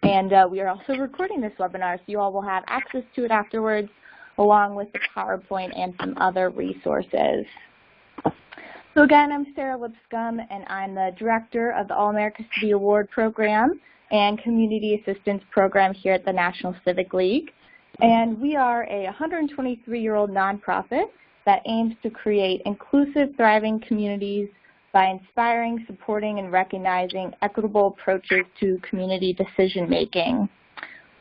And we are also recording this webinar, so you all will have access to it afterwards, along with the PowerPoint and some other resources. So again, I'm Sarah Lipscomb, and I'm the director of the All-America City Award Program and Community Assistance Program here at the National Civic League. And we are a 123-year-old nonprofit that aims to create inclusive, thriving communities by inspiring, supporting, and recognizing equitable approaches to community decision-making.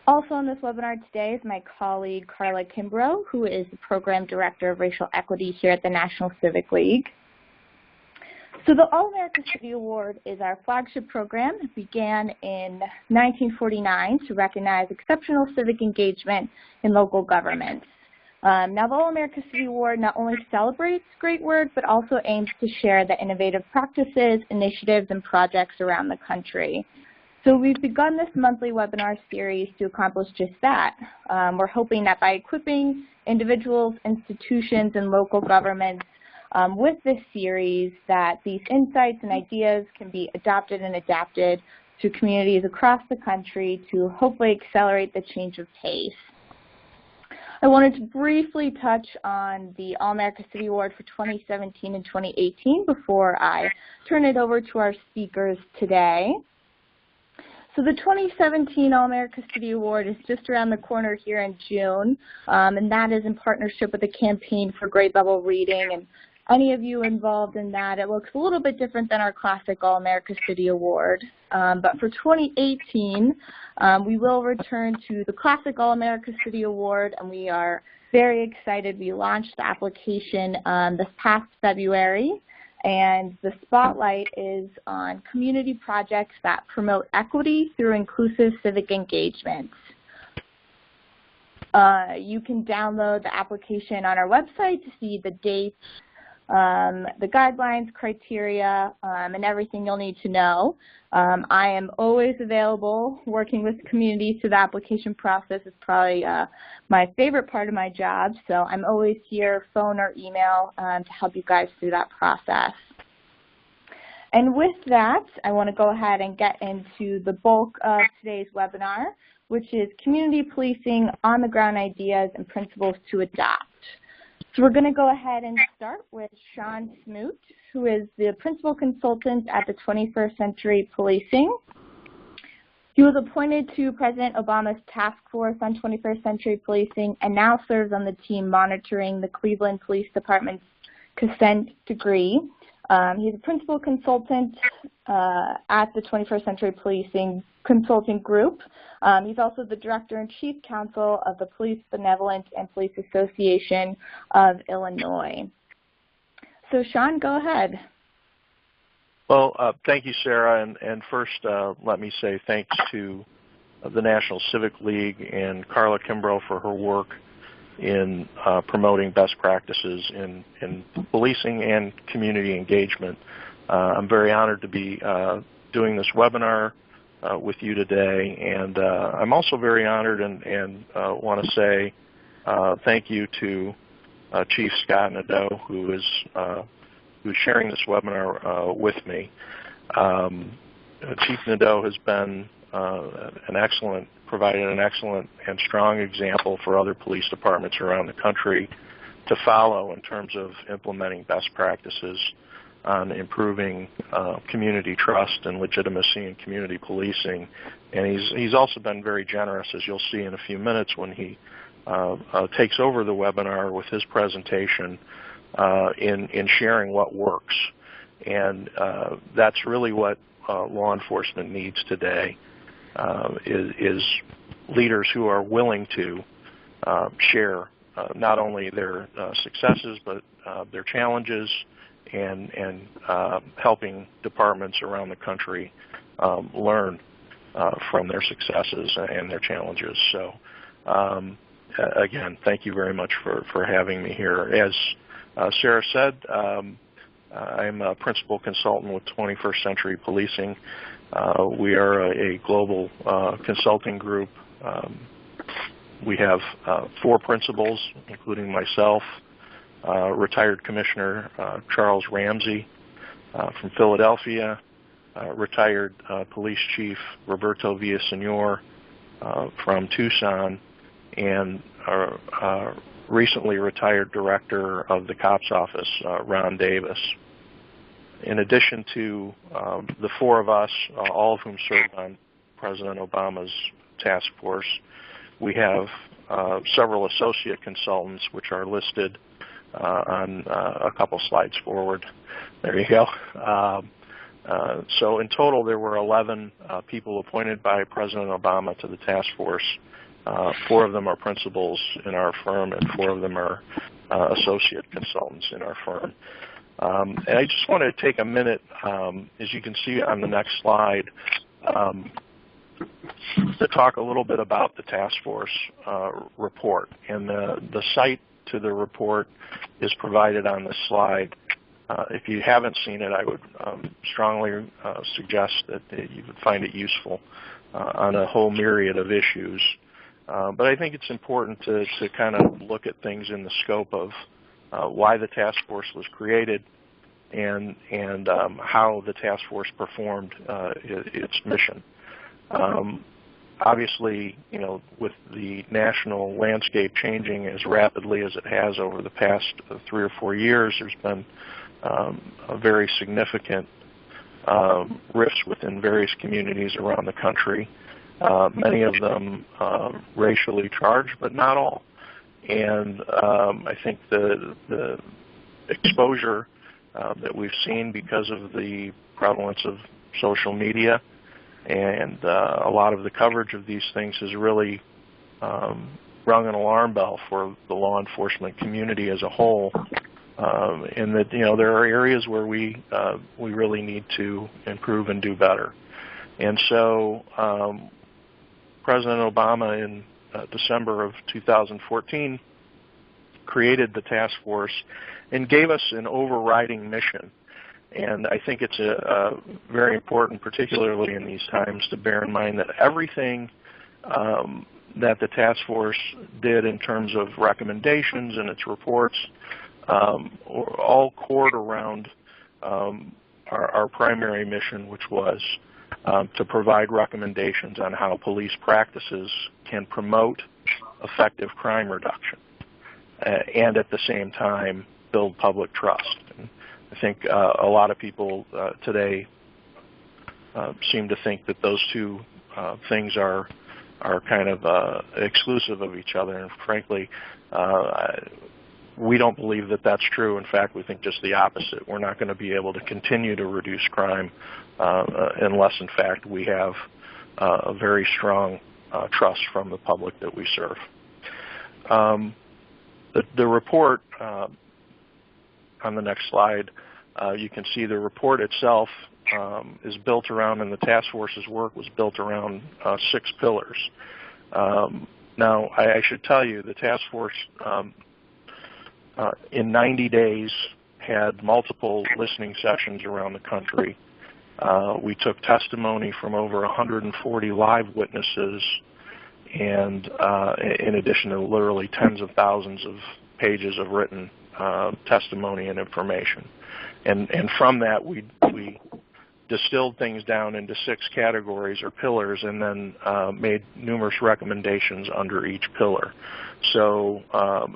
Also on this webinar today is my colleague, Carla Kimbrough, who is the Program Director of Racial Equity here at the National Civic League. So the All-America City Award is our flagship program. It began in 1949 to recognize exceptional civic engagement in local governments. Now the All-America City Award not only celebrates great work, but also aims to share the innovative practices, initiatives, and projects around the country. So we've begun this monthly webinar series to accomplish just that. We're hoping that by equipping individuals, institutions, and local governments with this series, that these insights and ideas can be adopted and adapted to communities across the country to hopefully accelerate the change of pace. I wanted to briefly touch on the All-America City Award for 2017 and 2018 before I turn it over to our speakers today. So the 2017 All-America City Award is just around the corner here in June, and that is in partnership with the Campaign for Grade Level Reading. And any of you involved in that, it looks a little bit different than our classic All-America City Award. But for 2018, we will return to the classic All-America City Award, and we are very excited. We launched the application this past February, and the spotlight is on community projects that promote equity through inclusive civic engagement. You can download the application on our website to see the dates, the guidelines, criteria, and everything you'll need to know. I am always available working with communities through the application process. Is probably my favorite part of my job, so I'm always here, phone or email, to help you guys through that process. And with that, I want to go ahead and get into the bulk of today's webinar, which is community policing, on-the-ground ideas, and principles to adopt. So we're going to go ahead and start with Sean Smoot, who is the Principal Consultant at the 21st Century Policing. He was appointed to President Obama's Task Force on 21st Century Policing and now serves on the team monitoring the Cleveland Police Department's consent decree. He's a Principal Consultant at the 21st Century Policing Consulting Group. He's also the Director and Chief Counsel of the Police Benevolent and Police Association of Illinois. So Sean, go ahead. Well, thank you, Sarah. And first, let me say thanks to the National Civic League and Carla Kimbrough for her work in promoting best practices in policing and community engagement. I'm very honored to be doing this webinar with you today, and I'm also very honored and want to say thank you to Chief Scott Nadeau, who's sharing this webinar with me. Chief Nadeau has been provided an excellent and strong example for other police departments around the country to follow in terms of implementing best practices on improving community trust and legitimacy in community policing. And he's also been very generous, as you'll see in a few minutes when he takes over the webinar with his presentation in sharing what works. And that's really what law enforcement needs today, is leaders who are willing to share not only their successes but their challenges, and helping departments around the country learn from their successes and their challenges. So again, thank you very much for having me here. As Sarah said, I'm a principal consultant with 21st Century Policing. We are a global consulting group. We have 4 principals, including myself, retired Commissioner Charles Ramsey from Philadelphia, retired Police Chief Roberto Villaseñor from Tucson, and recently retired Director of the COPS Office, Ron Davis. In addition to the four of us, all of whom served on President Obama's task force, we have several associate consultants, which are listed on a couple slides forward. There you go. So in total, there were 11 people appointed by President Obama to the task force. 4 of them are principals in our firm, and 4 of them are associate consultants in our firm. And I just want to take a minute, as you can see on the next slide, to talk a little bit about the task force report. And the site to the report is provided on this slide. If you haven't seen it, I would strongly suggest that you would find it useful on a whole myriad of issues. But I think it's important to kind of look at things in the scope of why the task force was created and how the task force performed its mission. Obviously, you know, with the national landscape changing as rapidly as it has over the past 3 or 4 years, there's been a very significant rifts within various communities around the country, many of them racially charged, but not all. And I think the exposure that we've seen because of the prevalence of social media and a lot of the coverage of these things has really rung an alarm bell for the law enforcement community as a whole. And that, you know, there are areas where we really need to improve and do better. And so President Obama in December of 2014 created the task force and gave us an overriding mission. And I think it's very important, particularly in these times, to bear in mind that everything that the task force did in terms of recommendations and its reports all cored around our primary mission, which was to provide recommendations on how police practices can promote effective crime reduction and at the same time build public trust. And I think a lot of people today seem to think that those two things are kind of exclusive of each other, and frankly, we don't believe that that's true. In fact, we think just the opposite. We're not going to be able to continue to reduce crime unless, in fact, we have a very strong trust from the public that we serve. The report, on the next slide, you can see the report itself is built around, and the task force's work was built around 6 pillars. Now, I should tell you, the task force in 90 days had multiple listening sessions around the country. We took testimony from over 140 live witnesses, and in addition to literally tens of thousands of pages of written testimony and information. And from that, we distilled things down into 6 categories or pillars, and then made numerous recommendations under each pillar. So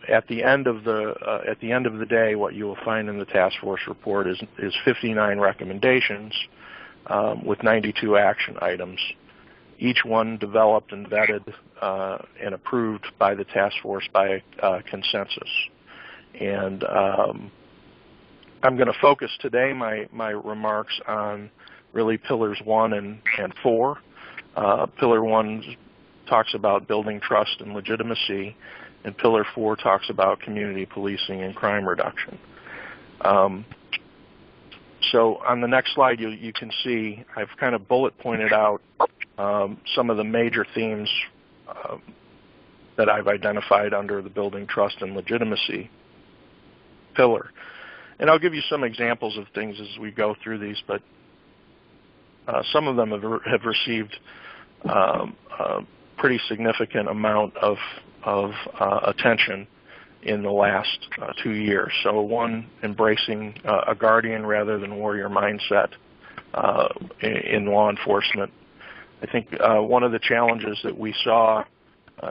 at the end of the day, what you will find in the task force report is 59 recommendations with 92 action items, each one developed and vetted and approved by the task force by consensus. And I'm going to focus today my remarks on really pillars 1 and 4. Pillar 1 talks about building trust and legitimacy, and pillar 4 talks about community policing and crime reduction. So on the next slide, you can see I've kind of bullet pointed out some of the major themes that I've identified under the building trust and legitimacy pillar. And I'll give you some examples of things as we go through these, but some of them have received a pretty significant amount of attention in the last 2 years. So one, embracing a guardian rather than warrior mindset. in law enforcement. I think one of the challenges that we saw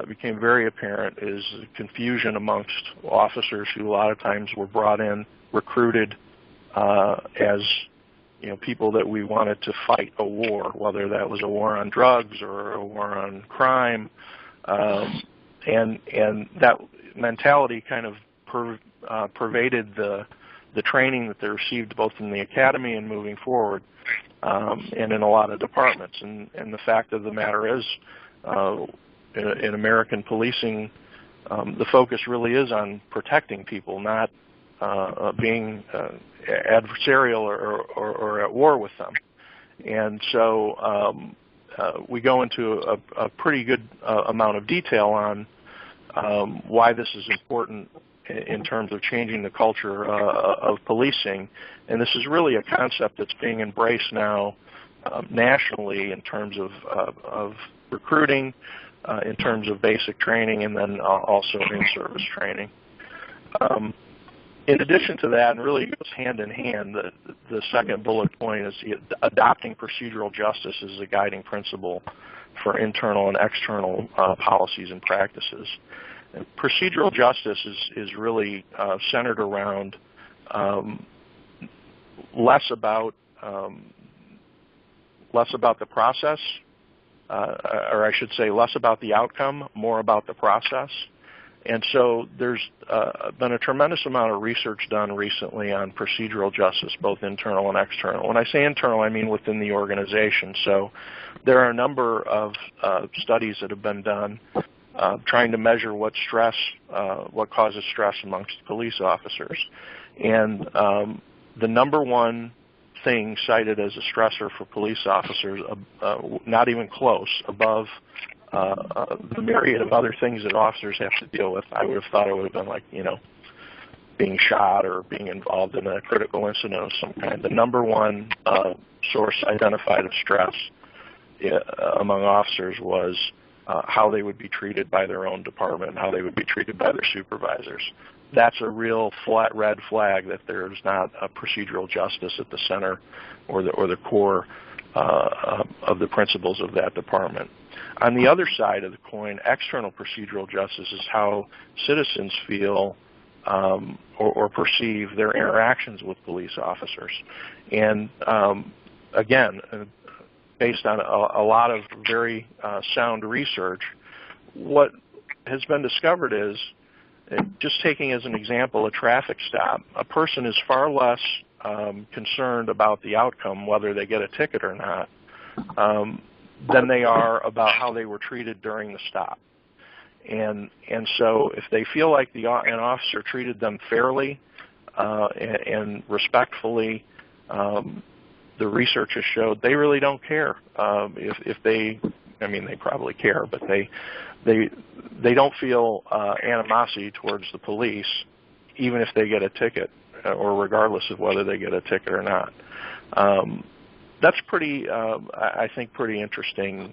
became very apparent is confusion amongst officers who a lot of times were brought in, recruited as people that we wanted to fight a war, whether that was a war on drugs or a war on crime, and that mentality kind of pervaded the training that they received both in the academy and moving forward, and in a lot of departments. And the fact of the matter is, in American policing, the focus really is on protecting people, not being adversarial or at war with them. And so we go into a pretty good amount of detail on why this is important in terms of changing the culture of policing. And this is really a concept that's being embraced now nationally in terms of recruiting, in terms of basic training, and then also in-service training. In addition to that, and really goes hand in hand, the second bullet point is adopting procedural justice as a guiding principle for internal and external policies and practices. And procedural justice is really centered around less about the process, or I should say less about the outcome, more about the process. And so there's been a tremendous amount of research done recently on procedural justice, both internal and external. When I say internal, I mean within the organization. So there are a number of studies that have been done trying to measure what causes stress amongst police officers. And the number one thing cited as a stressor for police officers, not even close, above the myriad of other things that officers have to deal with. I would have thought it would have been like, being shot or being involved in a critical incident of some kind. The number one source identified of stress among officers was how they would be treated by their own department, how they would be treated by their supervisors. That's a real red flag that there's not a procedural justice at the center or the core of the principles of that department. On the other side of the coin, external procedural justice is how citizens feel or perceive their interactions with police officers. And again, based on a lot of very sound research, what has been discovered is, just taking as an example a traffic stop, a person is far less concerned about the outcome, whether they get a ticket or not, than they are about how they were treated during the stop. And so if they feel like an officer treated them fairly and respectfully, the research has showed they really don't care if they probably care, but they don't feel animosity towards the police, even if they get a ticket, or regardless of whether they get a ticket or not. That's pretty, I think, pretty interesting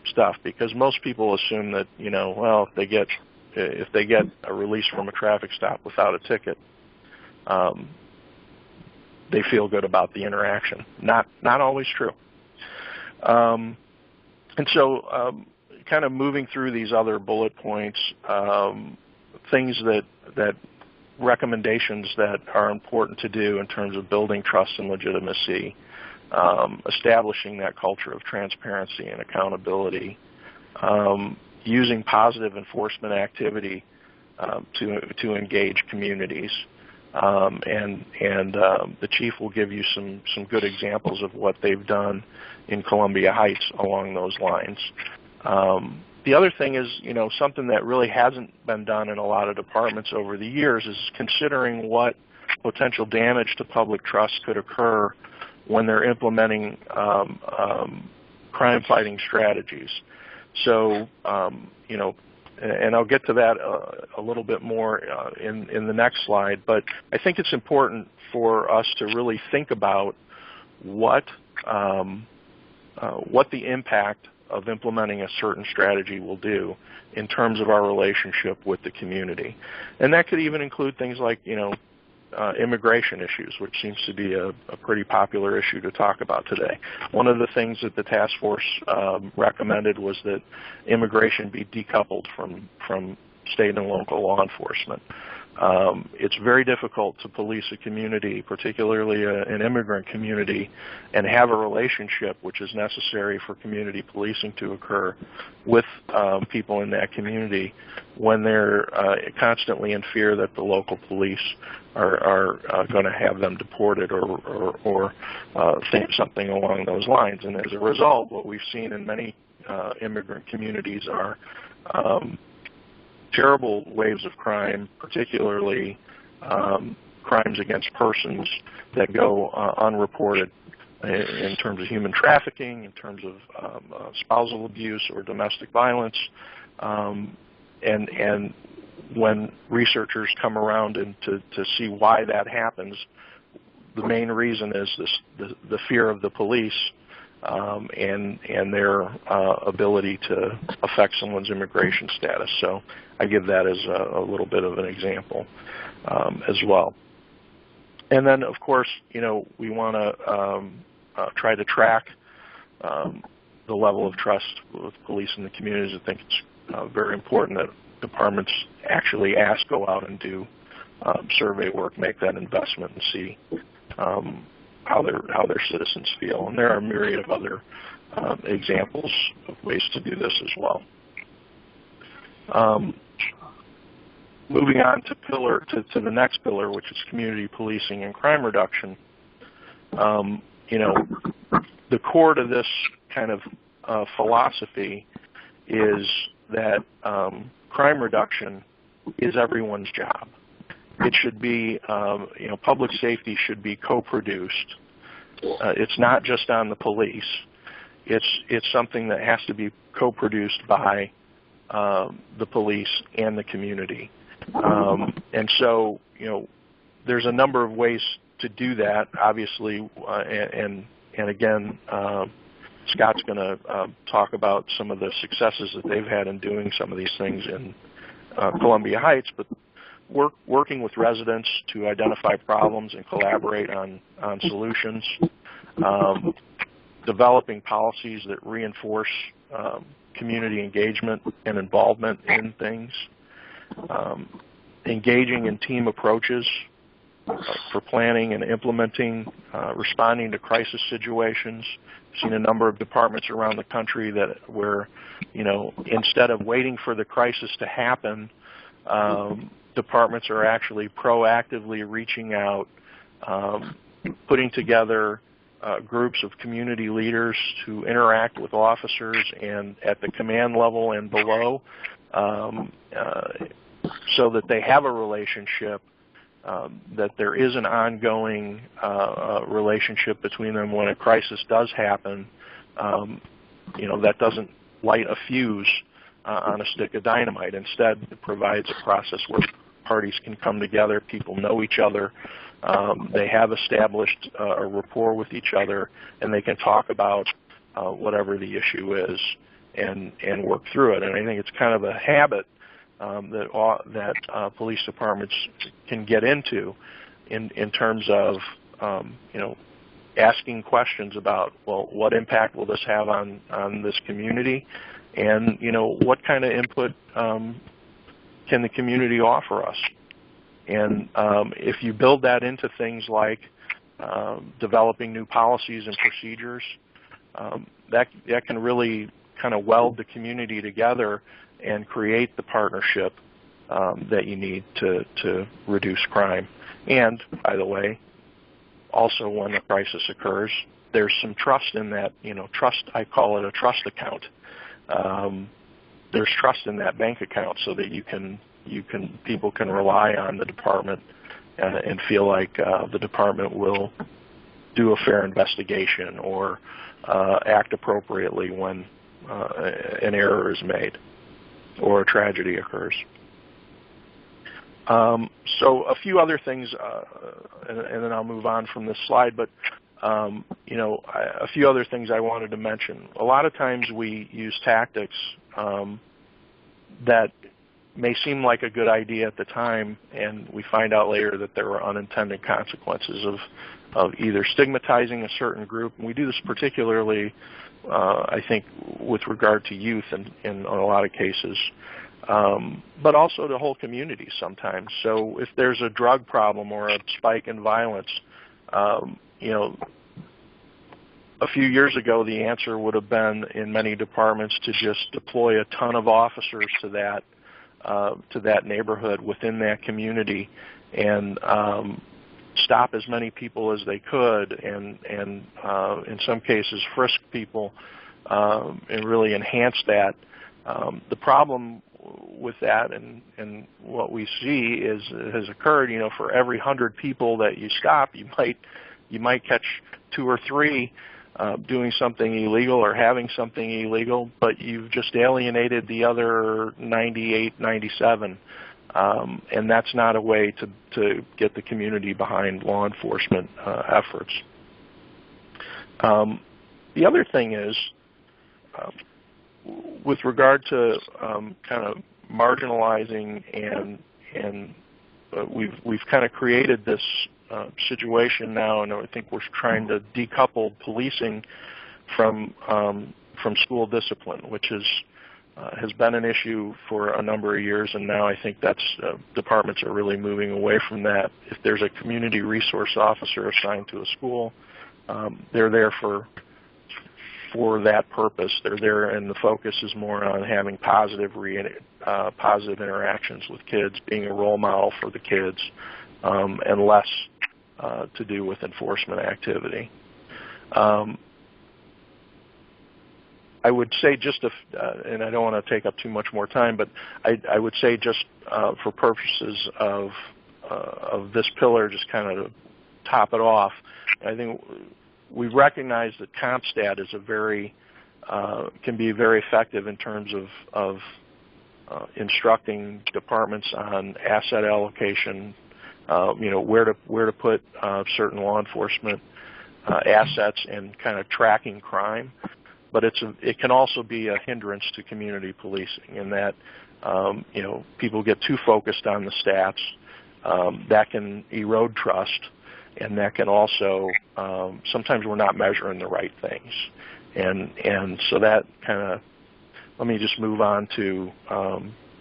stuff, because most people assume that, well, if they get a release from a traffic stop without a ticket, they feel good about the interaction. Not always true. And so, kind of moving through these other bullet points, things that recommendations that are important to do in terms of building trust and legitimacy, establishing that culture of transparency and accountability, using positive enforcement activity to engage communities. And the chief will give you some good examples of what they've done in Columbia Heights along those lines. The other thing is, something that really hasn't been done in a lot of departments over the years is considering what potential damage to public trust could occur when they're implementing crime-fighting strategies. So, and I'll get to that a little bit more in the next slide, but I think it's important for us to really think about what the impact of implementing a certain strategy will do in terms of our relationship with the community. And that could even include things like, immigration issues, which seems to be a pretty popular issue to talk about today. One of the things that the task force recommended was that immigration be decoupled from state and local law enforcement. It's very difficult to police a community, particularly an immigrant community, and have a relationship which is necessary for community policing to occur with people in that community when they're constantly in fear that the local police are going to have them deported or think something along those lines. And as a result, what we've seen in many immigrant communities are terrible waves of crime, particularly crimes against persons that go unreported in terms of human trafficking, in terms of spousal abuse or domestic violence. And when researchers come around and to see why that happens, the main reason is the fear of the police and their ability to affect someone's immigration status. So I give that as a little bit of an example as well. And then, of course, we want to try to track the level of trust with police in the communities. I think it's very important that departments actually go out and do survey work, make that investment, and see how their citizens feel. And there are a myriad of other examples of ways to do this as well. Moving on to the next pillar, which is community policing and crime reduction. The core to this kind of philosophy is that crime reduction is everyone's job. It should be, public safety should be co-produced. It's not just on the police. It's something that has to be co-produced by the police and the community. And so, there's a number of ways to do that, obviously, and again, Scott's going to talk about some of the successes that they've had in doing some of these things in Columbia Heights, but working with residents to identify problems and collaborate on solutions, developing policies that reinforce community engagement and involvement in things, engaging in team approaches for planning and implementing, responding to crisis situations. I've seen a number of departments around the country where, instead of waiting for the crisis to happen, departments are actually proactively reaching out, putting together groups of community leaders to interact with officers and at the command level and below, so that they have a relationship, that there is an ongoing relationship between them when a crisis does happen. That doesn't light a fuse on a stick of dynamite. Instead, it provides a process where parties can come together, people know each other, they have established a rapport with each other, and they can talk about whatever the issue is and work through it. And I think it's kind of a habit that police departments can get into in terms of asking questions about, well, what impact will this have on this community, and what kind of input can the community offer us? And if you build that into things like developing new policies and procedures, that can really kind of weld the community together and create the partnership that you need to reduce crime. And, by the way, also when a crisis occurs, there's some trust in that, trust, I call it a trust account. There's trust in that bank account so that people can rely on the department and feel like the department will do a fair investigation or act appropriately when an error is made or a tragedy occurs. So a few other things, and then I'll move on from this slide, but a few other things I wanted to mention. A lot of times we use tactics that may seem like a good idea at the time, and we find out later that there were unintended consequences of either stigmatizing a certain group. And we do this particularly, I think, with regard to youth in a lot of cases, but also to whole communities sometimes. So if there's a drug problem or a spike in violence, you know, a few years ago, the answer would have been in many departments to just deploy a ton of officers to that neighborhood within that community and stop as many people as they could, and in some cases frisk people and really enhance that. The problem with that and what we see has occurred. You know, for every 100 people that you stop, you might catch 2 or 3 doing something illegal or having something illegal, but you've just alienated the other 98, 97. And that's not a way to get the community behind law enforcement efforts. The other thing is, with regard to kind of marginalizing and we've kind of created this situation now, and I think we're trying to decouple policing from school discipline, which has been an issue for a number of years, and now I think that's departments are really moving away from that. If there's a community resource officer assigned to a school, they're there for that purpose. They're there, and the focus is more on having positive interactions with kids, being a role model for the kids, and less to do with enforcement activity. I would say just, and I don't want to take up too much more time, but I would say just for purposes of this pillar, just kind of top it off, I think we recognize that CompStat is can be very effective in terms of instructing departments on asset allocation, you know, where to put certain law enforcement assets and kind of tracking crime. But it can also be a hindrance to community policing in that you know, people get too focused on the stats. That can erode trust, and that can also sometimes we're not measuring the right things, and so that kind of, let me just move on to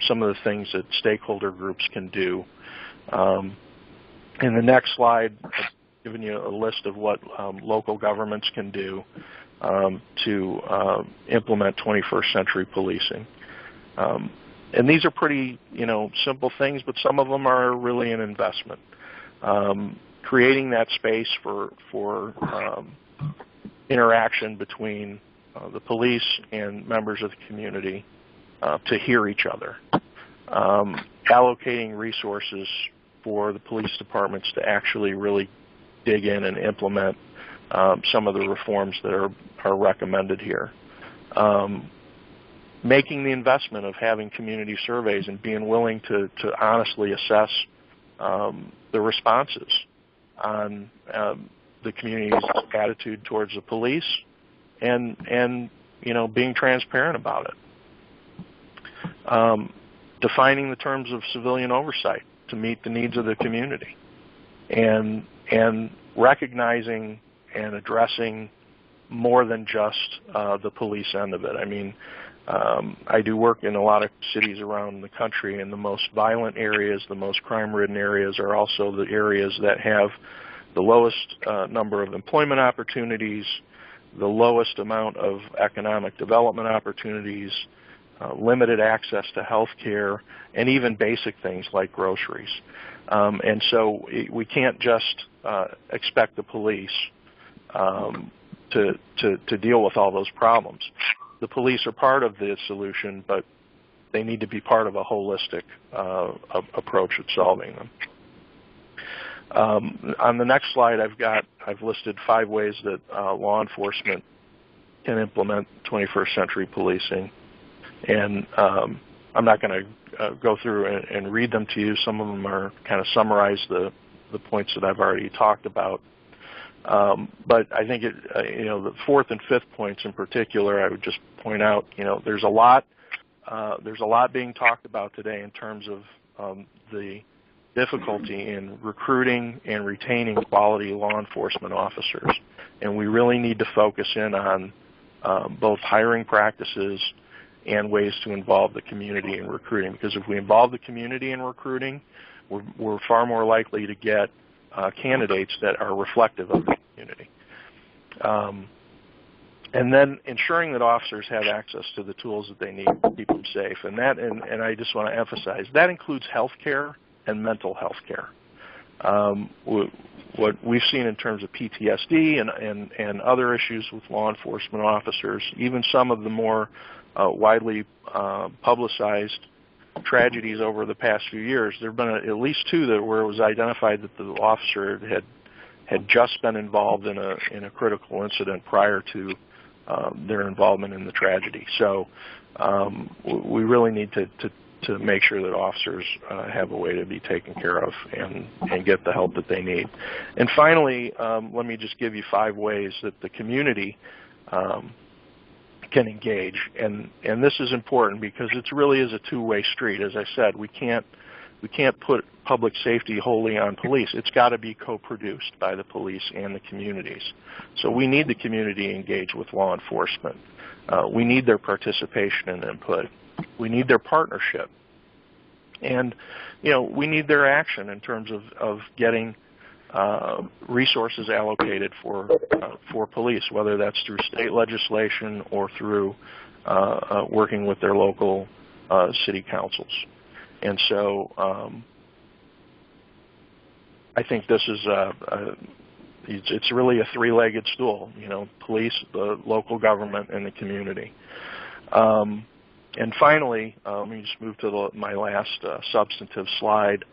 some of the things that stakeholder groups can do. In the next slide, I've given you a list of what local governments can do to implement 21st century policing. And these are pretty, you know, simple things, but some of them are really an investment. Creating that space for interaction between the police and members of the community to hear each other. Allocating resources for the police departments to actually really dig in and implement some of the reforms that are recommended here. Making the investment of having community surveys and being willing to honestly assess the responses on the community's attitude towards the police, and you know, being transparent about it. Defining the terms of civilian oversight to meet the needs of the community, and recognizing and addressing more than just the police end of it. I mean, I do work in a lot of cities around the country, and the most violent areas, the most crime-ridden areas are also the areas that have the lowest number of employment opportunities, the lowest amount of economic development opportunities, limited access to health care, and even basic things like groceries. And so we can't just expect the police to deal with all those problems. The police are part of the solution, but they need to be part of a holistic approach at solving them. On the next slide, I've listed 5 ways that law enforcement can implement 21st century policing, and I'm not going to go through and read them to you. Some of them are kind of summarize the points that I've already talked about. But I think you know, the 4th and 5th points in particular, I would just point out, you know, there's a lot there's a lot being talked about today in terms of the difficulty in recruiting and retaining quality law enforcement officers. And we really need to focus in on both hiring practices and ways to involve the community in recruiting. Because if we involve the community in recruiting, we're far more likely to get candidates that are reflective of the community. And then ensuring that officers have access to the tools that they need to keep them safe. And I just want to emphasize, that includes health care and mental health care. What we've seen in terms of PTSD and other issues with law enforcement officers, even some of the more widely publicized tragedies over the past few years, there have been at least two where it was identified that the officer had just been involved in a critical incident prior to their involvement in the tragedy. So we really need to make sure that officers have a way to be taken care of and get the help that they need. And finally, let me just give you 5 ways that the community can engage. And this is important because it really is a two-way street. As I said, we can't put public safety wholly on police. It's got to be co-produced by the police and the communities. So we need the community engaged with law enforcement. We need their participation and input. We need their partnership. And, we need their action in terms of getting resources allocated for police, whether that's through state legislation or through working with their local city councils. And so I think this is it's really a 3-legged stool, police, the local government, and the community. And finally, let me just move to my last substantive slide.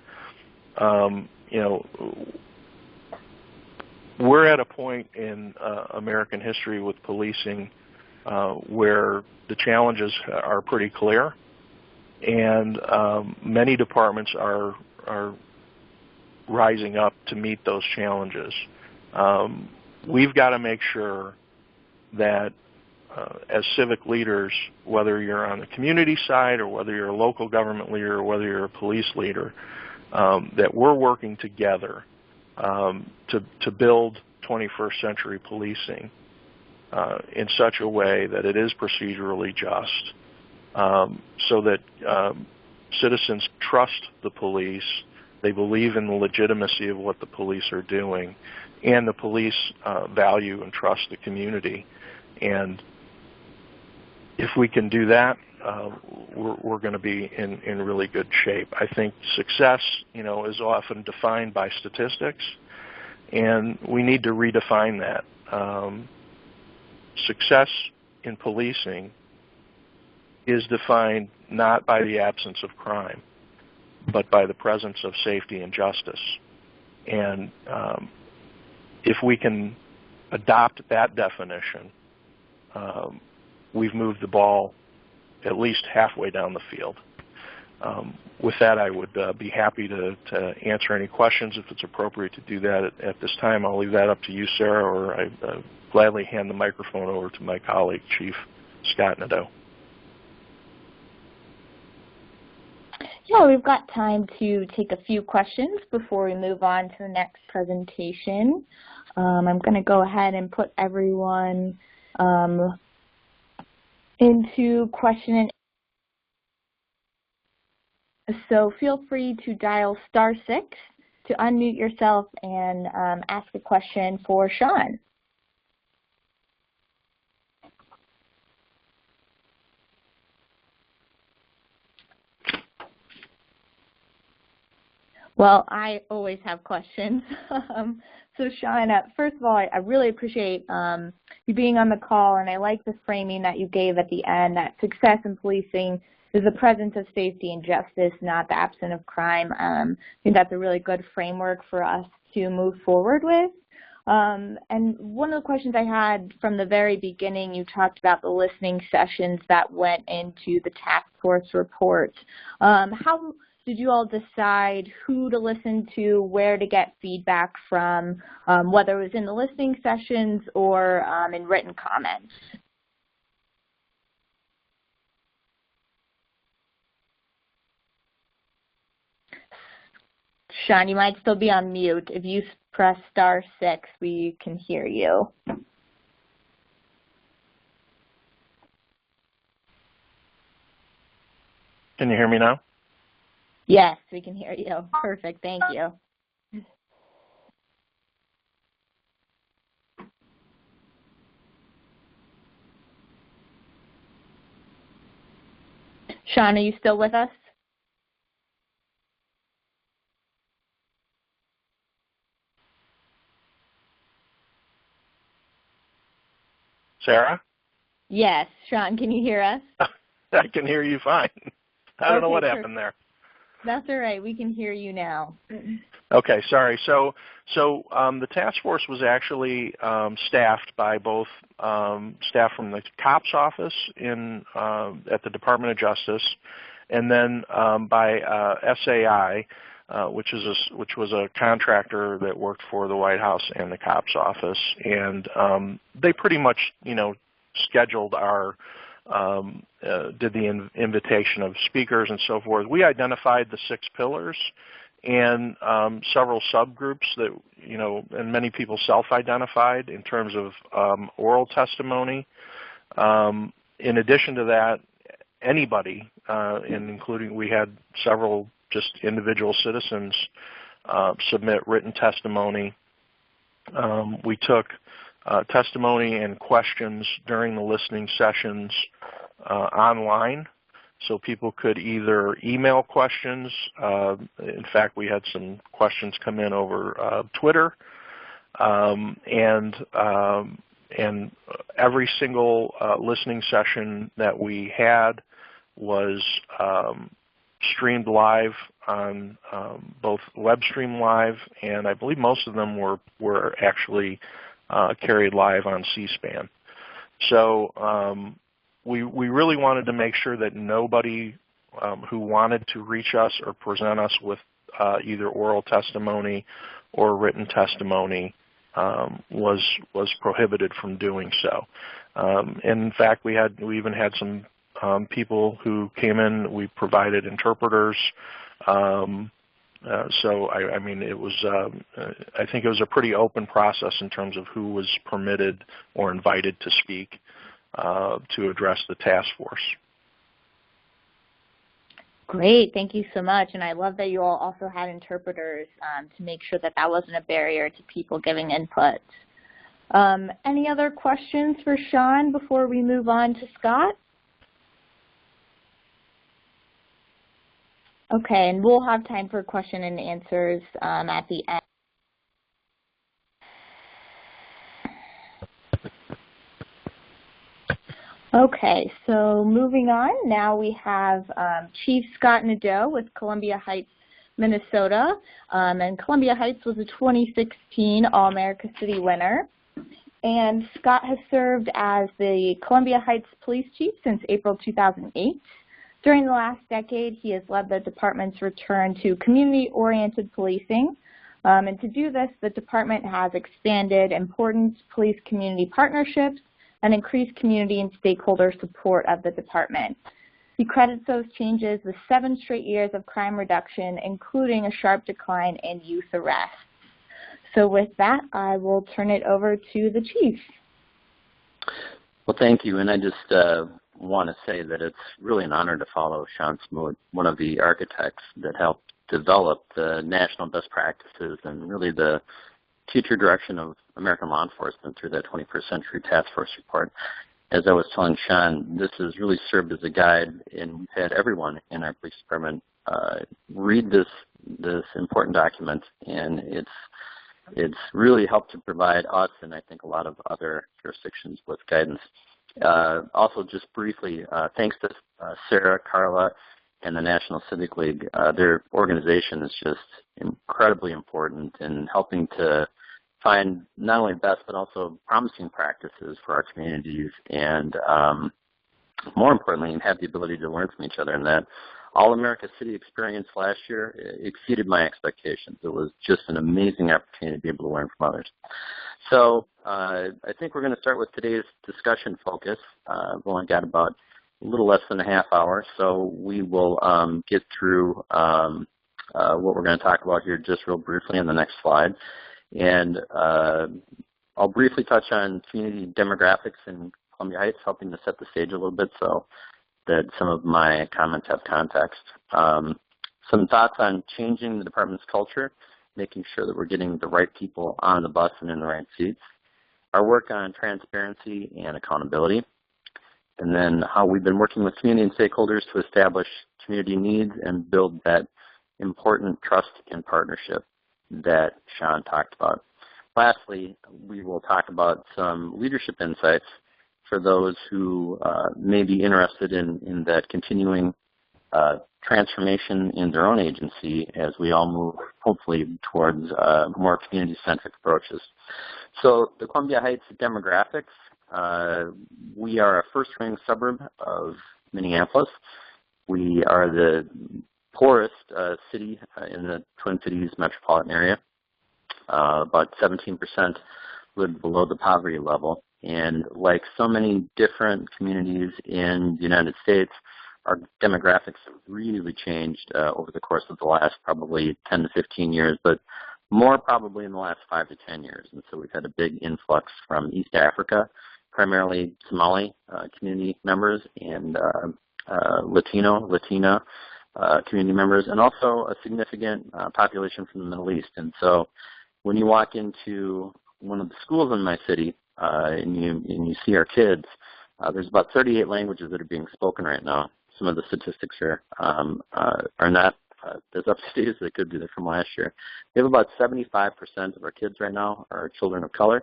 We're at a point in American history with policing where the challenges are pretty clear, and many departments are rising up to meet those challenges. We've got to make sure that as civic leaders, whether you're on the community side or whether you're a local government leader or whether you're a police leader, that we're working together to build 21st century policing in such a way that it is procedurally just, so that citizens trust the police, they believe in the legitimacy of what the police are doing, and the police value and trust the community. And if we can do that, we're going to be in really good shape. I think success, is often defined by statistics, and we need to redefine that. Success in policing is defined not by the absence of crime, but by the presence of safety and justice. And if we can adopt that definition, we've moved the ball at least halfway down the field. With that, I would be happy to answer any questions if it's appropriate to do that at this time. I'll leave that up to you, Sarah, or I gladly hand the microphone over to my colleague, Chief Scott Nadeau. Yeah, we've got time to take a few questions before we move on to the next presentation. I'm going to go ahead and put everyone into question and so feel free to dial *6 to unmute yourself and ask a question for Sean. Well, I always have questions. So Sean, first of all, I really appreciate you being on the call, and I like the framing that you gave at the end, that success in policing is the presence of safety and justice, not the absence of crime. I think that's a really good framework for us to move forward with. And one of the questions I had from the very beginning, you talked about the listening sessions that went into the task force report. How did you all decide who to listen to, where to get feedback from, whether it was in the listening sessions or in written comments? Sean, you might still be on mute. If you press *6, we can hear you. Can you hear me now? Yes, we can hear you. Perfect. Thank you. Sean, are you still with us? Sarah? Yes. Sean, can you hear us? I can hear you fine. I don't know what perfect. happened there. That's all right. We can hear you now. Okay, sorry. So the task force was actually staffed by both staff from the COPS office at the Department of Justice, and then by SAI, which was a contractor that worked for the White House and the COPS office, and they pretty much scheduled our did the invitation of speakers and so forth. We identified the 6 pillars and several subgroups that, and many people self-identified in terms of oral testimony. In addition to that, anybody, and including we had several just individual citizens submit written testimony. We took testimony and questions during the listening sessions online, so people could either email questions. In fact, we had some questions come in over Twitter, and every single listening session that we had was streamed live on both WebStream Live, and I believe most of them were actually carried live on C-SPAN. So we really wanted to make sure that nobody who wanted to reach us or present us with either oral testimony or written testimony was prohibited from doing so. And in fact, we even had some people who came in. We provided interpreters. So I mean, it was. I think it was a pretty open process in terms of who was permitted or invited to speak to address the task force. Great, thank you so much. And I love that you all also had interpreters to make sure that that wasn't a barrier to people giving input. Any other questions for Sean before we move on to Scott? Okay, and we'll have time for question and answers at the end. Okay, so moving on, now we have Chief Scott Nadeau with Columbia Heights, Minnesota. And Columbia Heights was a 2016 All-America City winner. And Scott has served as the Columbia Heights Police Chief since April 2008. During the last decade, he has led the department's return to community-oriented policing. And to do this, the department has expanded important police-community partnerships and increased community and stakeholder support of the department. He credits those changes with 7 straight years of crime reduction, including a sharp decline in youth arrests. So with that, I will turn it over to the Chief. Well, thank you, and I just want to say that it's really an honor to follow Sean Smoot, one of the architects that helped develop the national best practices and really the future direction of American law enforcement through that 21st Century Task Force report. As I was telling Sean, this has really served as a guide, and we've had everyone in our police department read this important document, and it's really helped to provide us and I think a lot of other jurisdictions with guidance. Also, just briefly, thanks to Sarah, Carla, and the National Civic League. Their organization is just incredibly important in helping to find not only best but also promising practices for our communities, and more importantly, have the ability to learn from each other. And that All-America City experience last year exceeded my expectations. It was just an amazing opportunity to be able to learn from others. So I think we're going to start with today's discussion focus. We've only got about a little less than a half hour, so we will get through what we're going to talk about here just real briefly in the next slide. And I'll briefly touch on community demographics in Columbia Heights, helping to set the stage a little bit so that some of my comments have context. Some thoughts on changing the department's culture, making sure that we're getting the right people on the bus and in the right seats. Our work on transparency and accountability. And then how we've been working with community and stakeholders to establish community needs and build that important trust and partnership that Sean talked about. Lastly, we will talk about some leadership insights for those who may be interested in that continuing transformation in their own agency as we all move, hopefully, towards more community-centric approaches. So the Columbia Heights demographics, we are a first-ring suburb of Minneapolis. We are the poorest city in the Twin Cities metropolitan area. About 17% live below the poverty level. And like so many different communities in the United States, our demographics have really changed over the course of the last probably 10 to 15 years, but more probably in the last 5 to 10 years. And so we've had a big influx from East Africa, primarily Somali community members and Latina community members, and also a significant population from the Middle East. And so when you walk into one of the schools in my city and you see our kids, there's about 38 languages that are being spoken right now. Some of the statistics here are not as up to date as they could be from last year. We have about 75% of our kids right now are children of color.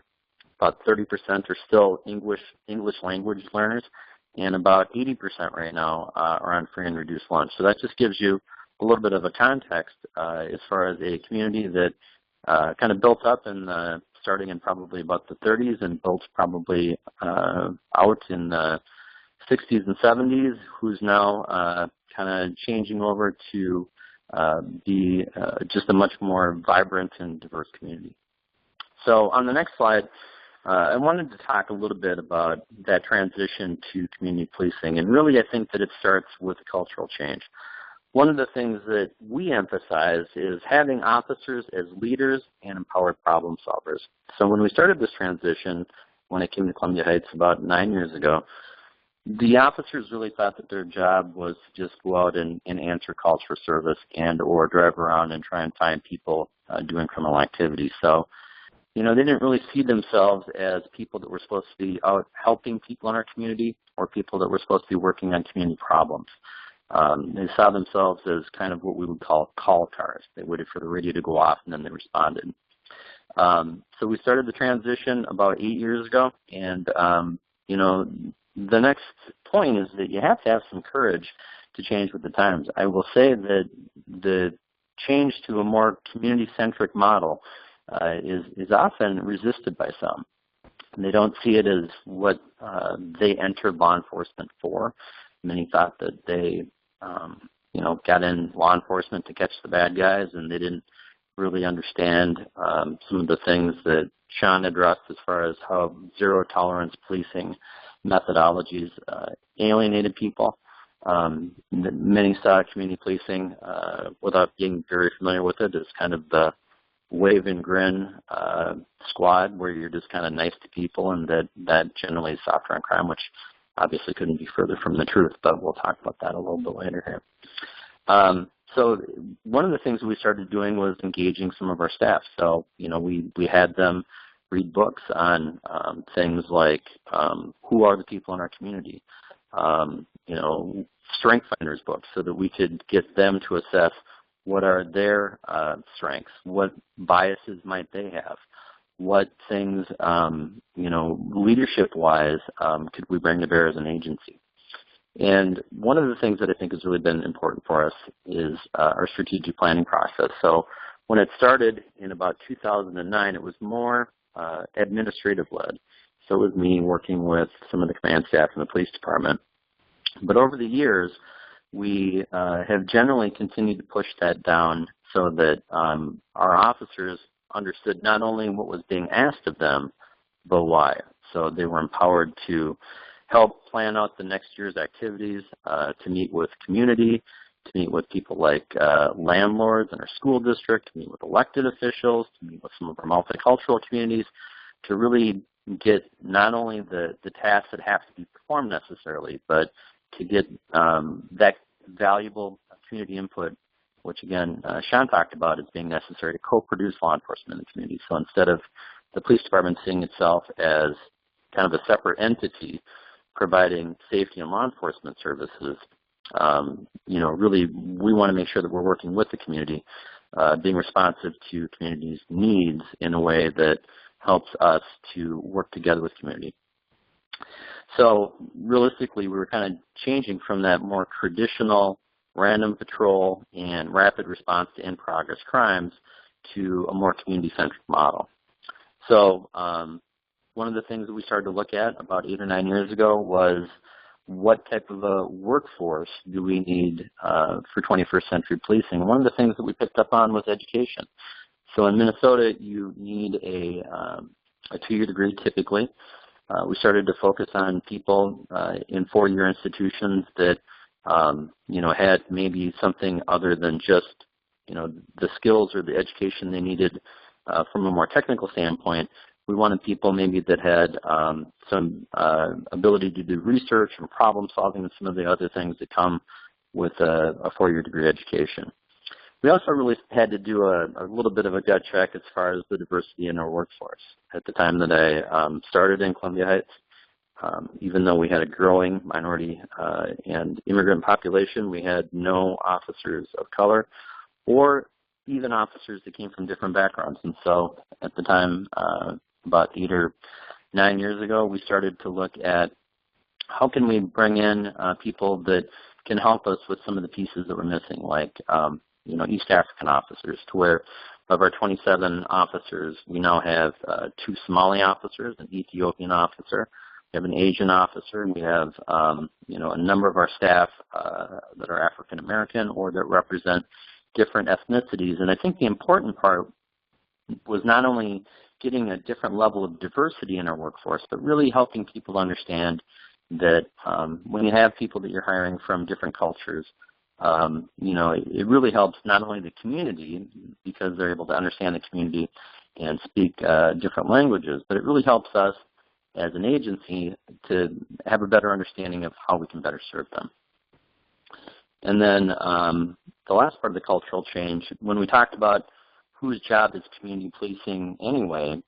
About 30% are still English language learners, and about 80% right now are on free and reduced lunch. So that just gives you a little bit of a context as far as a community that kind of built up in starting in probably about the 30s and built probably out in the 60s and 70s, who's now kind of changing over to be just a much more vibrant and diverse community. So on the next slide, I wanted to talk a little bit about that transition to community policing, and really I think that it starts with a cultural change. One of the things that we emphasize is having officers as leaders and empowered problem solvers. So when we started this transition, when I came to Columbia Heights about 9 years ago, the officers really thought that their job was to just go out and answer calls for service and or drive around and try and find people doing criminal activity. So, you know, they didn't really see themselves as people that were supposed to be out helping people in our community or people that were supposed to be working on community problems. They saw themselves as kind of what we would call call cars. They waited for the radio to go off and then they responded. So we started the transition about 8 years ago, and, you know, the next point is that you have to have some courage to change with the times. I will say that the change to a more community-centric model is often resisted by some. And they don't see it as what they entered law enforcement for. Many thought that they, you know, got in law enforcement to catch the bad guys, and they didn't really understand some of the things that Sean addressed as far as how zero-tolerance policing methodologies alienated people. Many saw community policing without being very familiar with it as kind of the wave and grin squad where you're just kind of nice to people, and that generally is softer on crime, which obviously couldn't be further from the truth, but we'll talk about that a little bit later here. So one of the things we started doing was engaging some of our staff. So, you know, we had them read books on things like who are the people in our community, you know, strength finders books, so that we could get them to assess what are their strengths, what biases might they have, what things, you know, leadership-wise could we bring to bear as an agency. And one of the things that I think has really been important for us is our strategic planning process. So when it started in about 2009, it was more administrative-led. So it was me working with some of the command staff in the police department. But over the years, we have generally continued to push that down so that our officers understood not only what was being asked of them, but why. So they were empowered to help plan out the next year's activities, to meet with community, to meet with people like landlords in our school district, to meet with elected officials, to meet with some of our multicultural communities, to really get not only the tasks that have to be performed necessarily, but to get that valuable community input, which again, Sean talked about as being necessary to co-produce law enforcement in the community. So instead of the police department seeing itself as kind of a separate entity providing safety and law enforcement services, really we want to make sure that we're working with the community, being responsive to community's needs in a way that helps us to work together with community. So realistically, we were kind of changing from that more traditional random patrol and rapid response to in-progress crimes to a more community-centric model. So one of the things that we started to look at about 8 or 9 years ago was what type of a workforce do we need for 21st century policing. One of the things that we picked up on was education. So in Minnesota, you need a 2-year degree typically. We started to focus on people in 4-year institutions that had maybe something other than just the skills or the education they needed from a more technical standpoint. We wanted people maybe that had some ability to do research and problem solving and some of the other things that come with a 4-year degree education. We also really had to do a little bit of a gut check as far as the diversity in our workforce. At the time that I started in Columbia Heights, even though we had a growing minority and immigrant population, we had no officers of color or even officers that came from different backgrounds. And so at the time, about 8 or 9 years ago, we started to look at how can we bring in people that can help us with some of the pieces that we're missing, like East African officers, to where of our 27 officers, we now have 2 Somali officers, an Ethiopian officer, we have an Asian officer, and we have a number of our staff that are African American or that represent different ethnicities. And I think the important part was not only getting a different level of diversity in our workforce, but really helping people understand that when you have people that you're hiring from different cultures, it really helps not only the community because they're able to understand the community and speak different languages, but it really helps us as an agency to have a better understanding of how we can better serve them. And then the last part of the cultural change, when we talked about whose job is community policing anyway,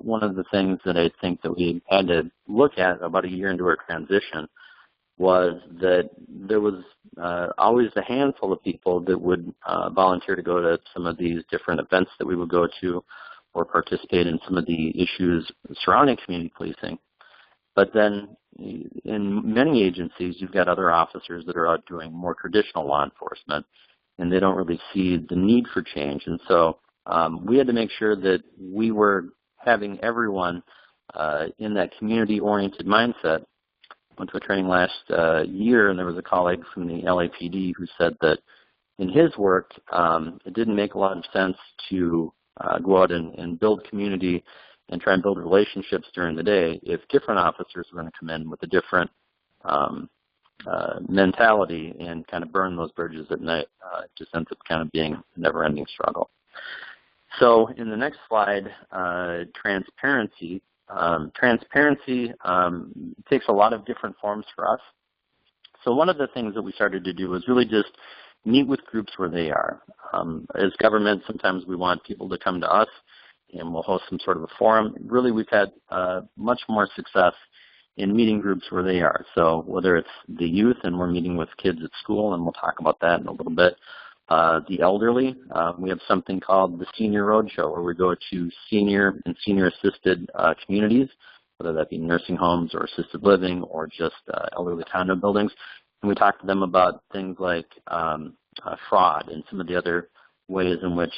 one of the things that I think that we had to look at about a year into our transition was that there was always a handful of people that would volunteer to go to some of these different events that we would go to or participate in some of the issues surrounding community policing. But then in many agencies, you've got other officers that are out doing more traditional law enforcement, and they don't really see the need for change. And so we had to make sure that we were having everyone in that community-oriented mindset. I went to a training last year, and there was a colleague from the LAPD who said that in his work, it didn't make a lot of sense to go out and build community and try and build relationships during the day if different officers were going to come in with a different mentality and kind of burn those bridges at night. It just ends up kind of being a never-ending struggle. So in the next slide, transparency. Transparency takes a lot of different forms for us. So one of the things that we started to do was really just meet with groups where they are. As government, sometimes we want people to come to us and we'll host some sort of a forum. Really, we've had much more success in meeting groups where they are. So whether it's the youth and we're meeting with kids at school, and we'll talk about that in a little bit. The elderly, we have something called the Senior Roadshow, where we go to senior and senior-assisted communities, whether that be nursing homes or assisted living or just elderly condo buildings. And we talk to them about things like fraud and some of the other ways in which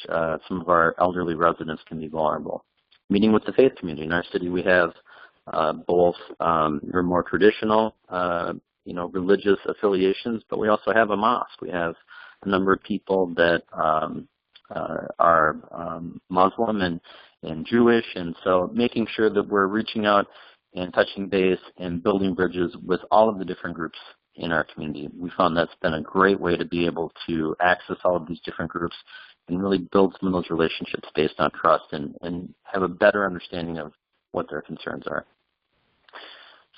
some of our elderly residents can be vulnerable. Meeting with the faith community. In our city, we have both your more traditional, religious affiliations, but we also have a mosque. We have a number of people that are Muslim and Jewish, and so making sure that we're reaching out and touching base and building bridges with all of the different groups in our community. We found that's been a great way to be able to access all of these different groups and really build some of those relationships based on trust and have a better understanding of what their concerns are.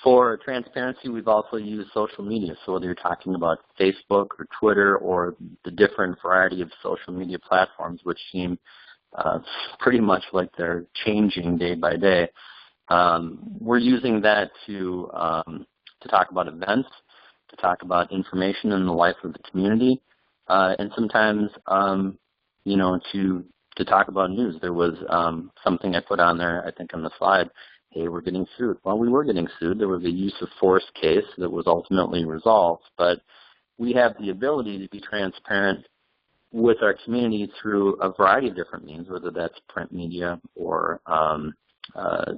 For transparency, we've also used social media. So whether you're talking about Facebook or Twitter or the different variety of social media platforms, which seem pretty much like they're changing day by day, we're using that to talk about events, to talk about information in the life of the community, and sometimes, to talk about news. There was something I put on there, I think on the slide, hey, we're getting sued. Well, we were getting sued. There was a use of force case that was ultimately resolved, but we have the ability to be transparent with our community through a variety of different means, whether that's print media or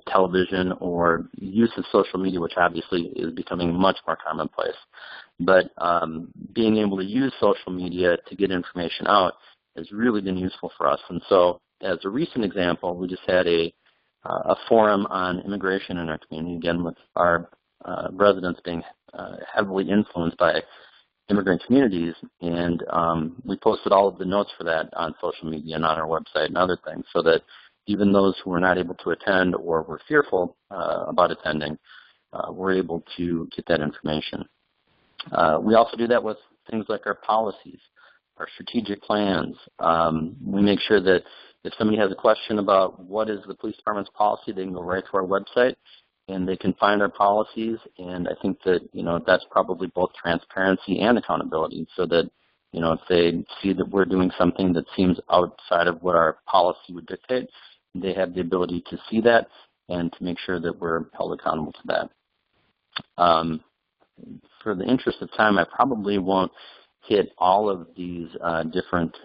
television or use of social media, which obviously is becoming much more commonplace. But being able to use social media to get information out has really been useful for us. And so as a recent example, we just had a forum on immigration in our community, again with our residents being heavily influenced by immigrant communities, and we posted all of the notes for that on social media and on our website and other things, so that even those who were not able to attend or were fearful about attending were able to get that information. We also do that with things like our policies, our strategic plans. We make sure that if somebody has a question about what is the police department's policy, they can go right to our website and they can find our policies. And I think that, that's probably both transparency and accountability, so that, if they see that we're doing something that seems outside of what our policy would dictate, they have the ability to see that and to make sure that we're held accountable to that. For the interest of time, I probably won't hit all of these different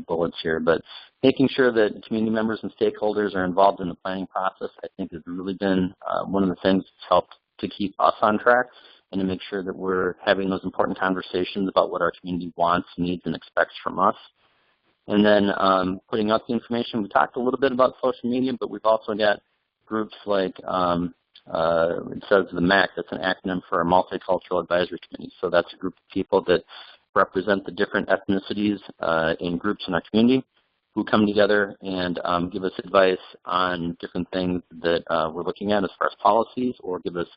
bullets here, but making sure that community members and stakeholders are involved in the planning process, I think, has really been one of the things that's helped to keep us on track and to make sure that we're having those important conversations about what our community wants, needs, and expects from us. And then putting out the information. We talked a little bit about social media, but we've also got groups like it says the MAC, that's an acronym for our Multicultural Advisory Committee. So that's a group of people that represent the different ethnicities in groups in our community who come together and give us advice on different things that we're looking at as far as policies, or give us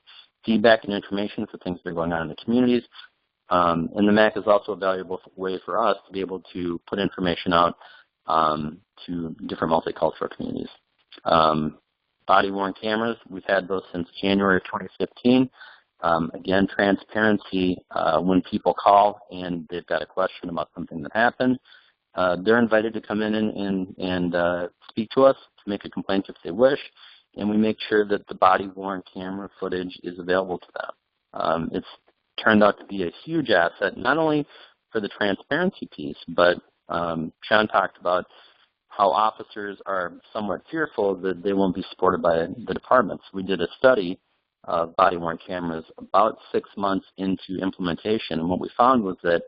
feedback and information for things that are going on in the communities. And the MAC is also a valuable way for us to be able to put information out to different multicultural communities. Body-worn cameras, we've had those since January of 2015. Again, transparency, when people call and they've got a question about something that happened, they're invited to come in and speak to us, to make a complaint if they wish, and we make sure that the body-worn camera footage is available to them. It's turned out to be a huge asset, not only for the transparency piece, but Sean talked about how officers are somewhat fearful that they won't be supported by the departments. We did a study of body-worn cameras about 6 months into implementation, and what we found was that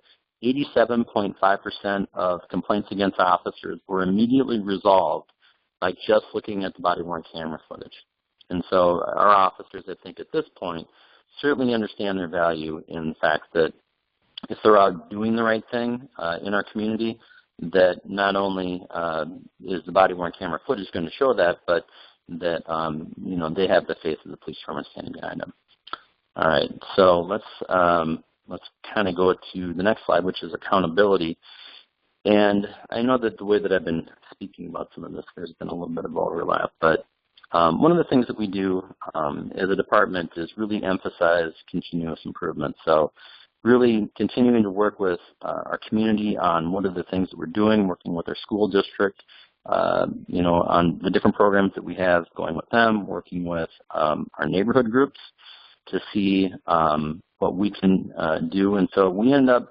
87.5% of complaints against officers were immediately resolved by just looking at the body-worn camera footage. And so our officers, I think, at this point, certainly understand their value in the fact that if they're out doing the right thing in our community, that not only is the body-worn camera footage going to show that, but that they have the face of the police department standing behind them. All right, so let's kind of go to the next slide, which is accountability. And I know that the way that I've been speaking about some of this, there's been a little bit of overlap, but one of the things that we do as a department is really emphasize continuous improvement. So really continuing to work with our community on what are the things that we're doing, working with our school district, on the different programs that we have going with them, working with our neighborhood groups to see what we can do. And so we end up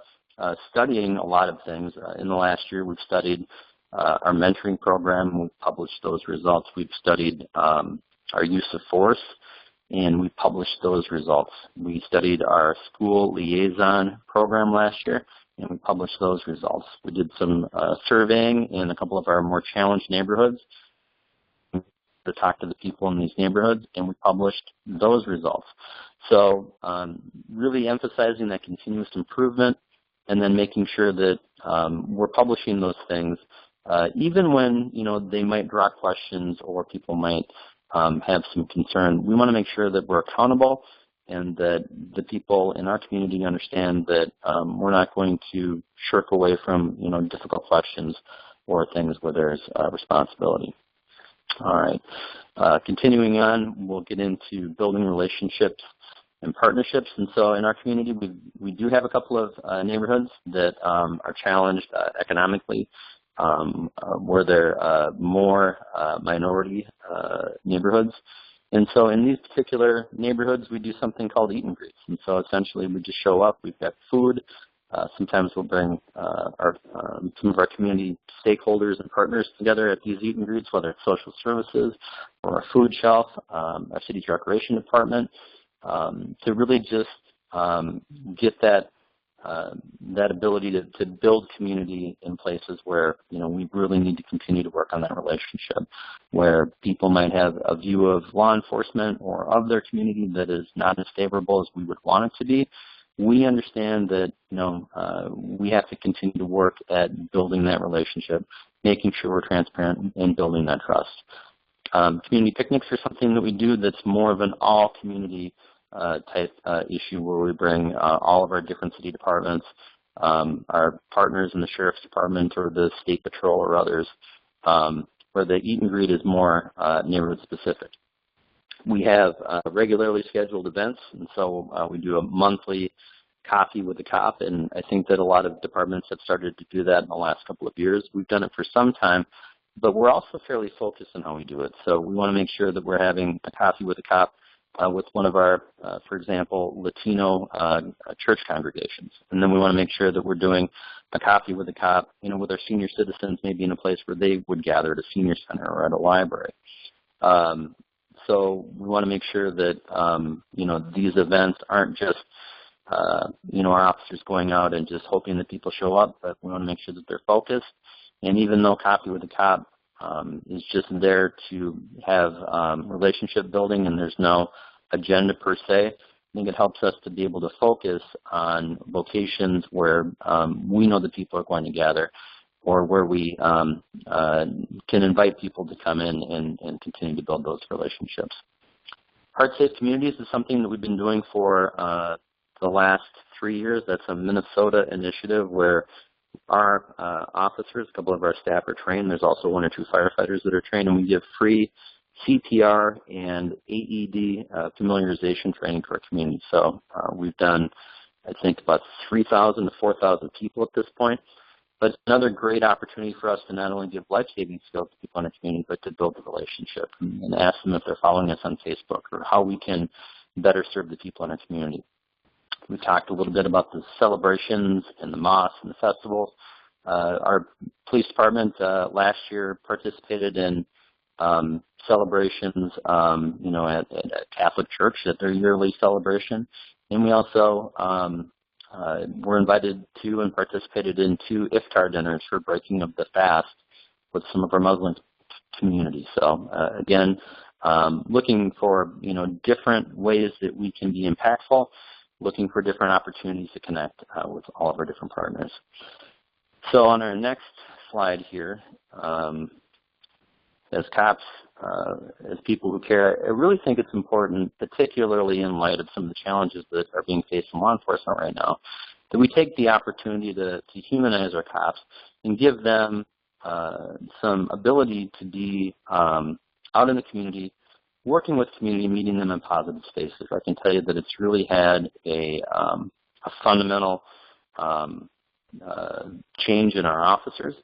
studying a lot of things. In the last year, we've studied our mentoring program. We've published those results. We've studied our use of force, and we published those results. We studied our school liaison program last year, and we published those results. We did some surveying in a couple of our more challenged neighborhoods to talk to the people in these neighborhoods, and we published those results. So really emphasizing that continuous improvement, and then making sure that we're publishing those things, even when they might draw questions or people might have some concern. We want to make sure that we're accountable and that the people in our community understand that we're not going to shirk away from difficult questions or things where there's responsibility. All right. Continuing on, we'll get into building relationships and partnerships. And so in our community, we do have a couple of neighborhoods that are challenged economically, where they're more minority neighborhoods. And so in these particular neighborhoods, we do something called eat and greets. And so essentially we just show up, we've got food. Sometimes we'll bring some of our community stakeholders and partners together at these eat and greets, whether it's social services or a food shelf, our city's recreation department, to really just get that ability to build community in places where we really need to continue to work on that relationship, where people might have a view of law enforcement or of their community that is not as favorable as we would want it to be. We understand that we have to continue to work at building that relationship, making sure we're transparent and building that trust. Community picnics are something that we do that's more of an all-community type issue, where we bring all of our different city departments, our partners in the sheriff's department or the state patrol or others, where the eat and greet is more neighborhood specific. We have regularly scheduled events, and so we do a monthly coffee with the cop, and I think that a lot of departments have started to do that in the last couple of years. We've done it for some time, but we're also fairly focused on how we do it. So we want to make sure that we're having a coffee with the cop with one of our, for example, Latino church congregations. And then we want to make sure that we're doing a coffee with the cop, with our senior citizens, maybe in a place where they would gather at a senior center or at a library. So we want to make sure that, these events aren't just, our officers going out and just hoping that people show up, but we want to make sure that they're focused. And even though Coffee with the Cop is just there to have relationship building and there's no agenda per se, I think it helps us to be able to focus on locations where we know that people are going to gather, or where we can invite people to come in and continue to build those relationships. Heart Safe Communities is something that we've been doing for the last 3 years. That's a Minnesota initiative where our officers, a couple of our staff are trained. There's also 1 or 2 firefighters that are trained, and we give free CPR and AED familiarization training to our community. So we've done, I think, about 3,000 to 4,000 people at this point. But it's another great opportunity for us to not only give life-saving skills to people in the community, but to build the relationship and ask them if they're following us on Facebook or how we can better serve the people in our community. We talked a little bit about the celebrations and the mosques and the festivals. Our police department last year participated in celebrations, at Catholic Church at their yearly celebration. And we also were invited to and participated in 2 iftar dinners for breaking of the fast with some of our Muslim communities. So again, looking for different ways that we can be impactful, looking for different opportunities to connect with all of our different partners. So on our next slide here, as cops, as people who care, I really think it's important, particularly in light of some of the challenges that are being faced in law enforcement right now, that we take the opportunity to humanize our cops and give them some ability to be out in the community, working with community, meeting them in positive spaces. I can tell you that it's really had a fundamental change in our officers,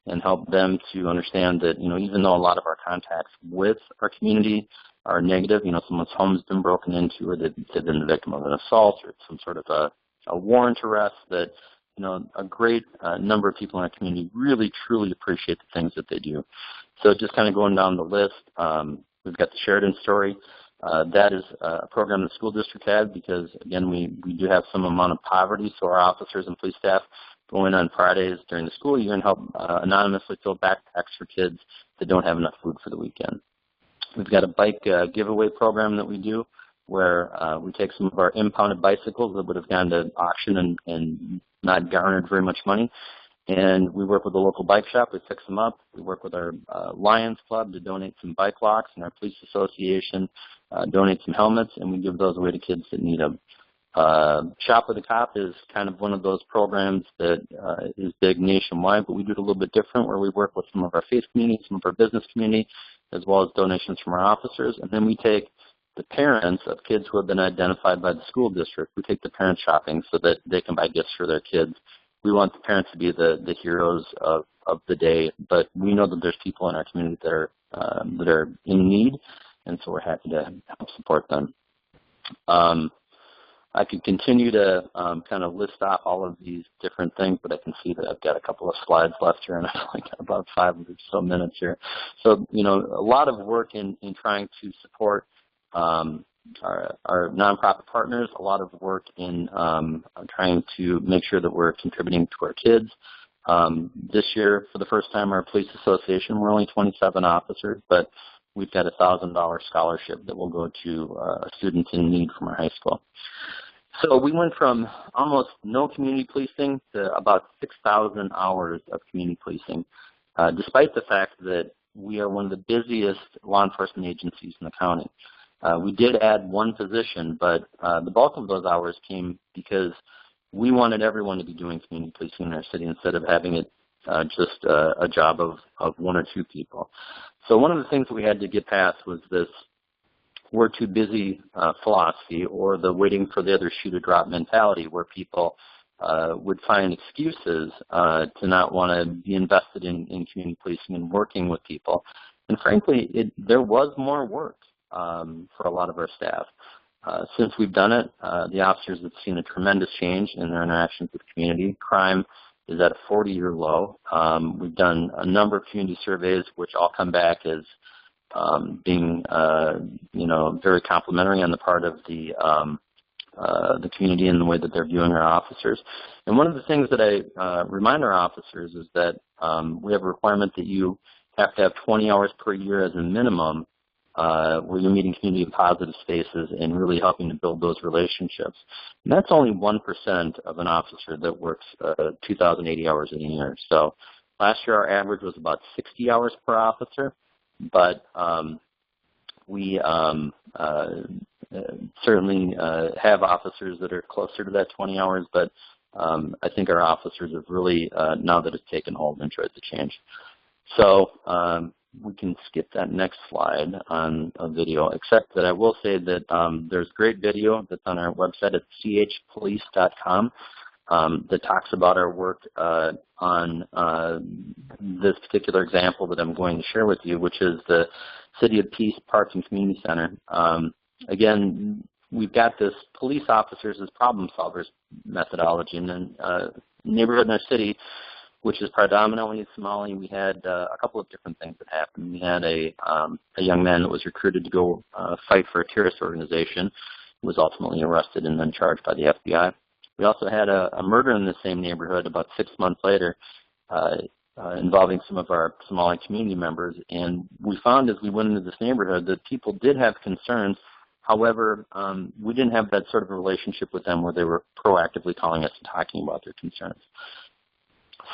and help them to understand that, even though a lot of our contacts with our community are negative, someone's home's been broken into, or they've been the victim of an assault or some sort of a warrant arrest, that, a great number of people in our community really, truly appreciate the things that they do. So just kind of going down the list, we've got the Sheridan story. That is a program the school district had because, again, we do have some amount of poverty, so our officers and police staff go in on Fridays during the school year and help anonymously fill backpacks for kids that don't have enough food for the weekend. We've got a bike giveaway program that we do where we take some of our impounded bicycles that would have gone to auction and not garnered very much money, and we work with the local bike shop. We fix them up. We work with our Lions Club to donate some bike locks, and our police association donate some helmets, and we give those away to kids that need them. Shop with a Cop is kind of one of those programs that is big nationwide, but we do it a little bit different, where we work with some of our faith community, some of our business community, as well as donations from our officers. And then we take the parents of kids who have been identified by the school district. We take the parents shopping so that they can buy gifts for their kids. We want the parents to be the heroes of the day, but we know that there's people in our community that are in need, and so we're happy to help support them. I could continue to kind of list off all of these different things, but I can see that I've got a couple of slides left here, and I've only got about 5 or so minutes here. So, you know, a lot of work in trying to support our nonprofit partners, a lot of work in trying to make sure that we're contributing to our kids. This year, for the first time, our police association, we're only 27 officers, but we've got a $1,000 scholarship that will go to a student in need from our high school. So we went from almost no community policing to about 6,000 hours of community policing, despite the fact that we are one of the busiest law enforcement agencies in the county. We did add one position, but the bulk of those hours came because we wanted everyone to be doing community policing in our city instead of having it just a job of 1 or 2 people. So one of the things that we had to get past was this we're too busy philosophy, or the waiting for the other shoe to drop mentality, where people would find excuses to not want to be invested in community policing and working with people. And frankly, there was more work for a lot of our staff. Since we've done it, the officers have seen a tremendous change in their interactions with the community. Crime is at a 40-year low. We've done a number of community surveys, which all come back as being, very complimentary on the part of the community and the way that they're viewing our officers. And one of the things that I remind our officers is that we have a requirement that you have to have 20 hours per year as a minimum where you're meeting community positive spaces and really helping to build those relationships. And that's only 1% of an officer that works 2,080 hours in a year. So last year our average was about 60 hours per officer, but we certainly have officers that are closer to that 20 hours, but I think our officers have really, now that it's taken hold, enjoyed the change. So we can skip that next slide on a video, except that I will say that there's great video that's on our website at chpolice.com that talks about our work on this particular example that I'm going to share with you, which is the City of Peace Parks and Community Center. Again, we've got this police officers as problem solvers methodology, and then neighborhood in our city, which is predominantly Somali. We had a couple of different things that happened. We had a young man that was recruited to go fight for a terrorist organization, who was ultimately arrested and then charged by the FBI. We also had a murder in the same neighborhood about 6 months later involving some of our Somali community members. And we found as we went into this neighborhood that people did have concerns. However, we didn't have that sort of a relationship with them where they were proactively calling us and talking about their concerns.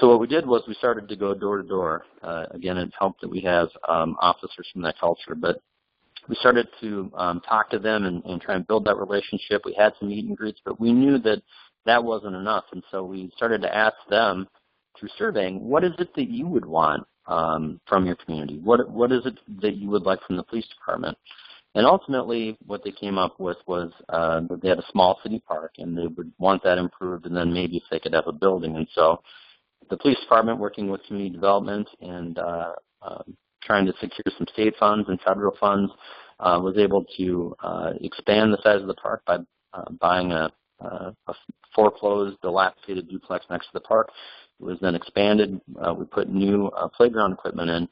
So what we did was we started to go door to door. Again, it helped that we have officers from that culture, but we started to talk to them and try and build that relationship. We had some meet and greets, but we knew that that wasn't enough, and so we started to ask them through surveying, what is it that you would want from your community? What is it that you would like from the police department? And ultimately, what they came up with was that they had a small city park, and they would want that improved, and then maybe if they could have a building. And so the police department, working with community development and trying to secure some state funds and federal funds, was able to expand the size of the park by buying a foreclosed, dilapidated duplex next to the park. It was then expanded. We put new playground equipment in,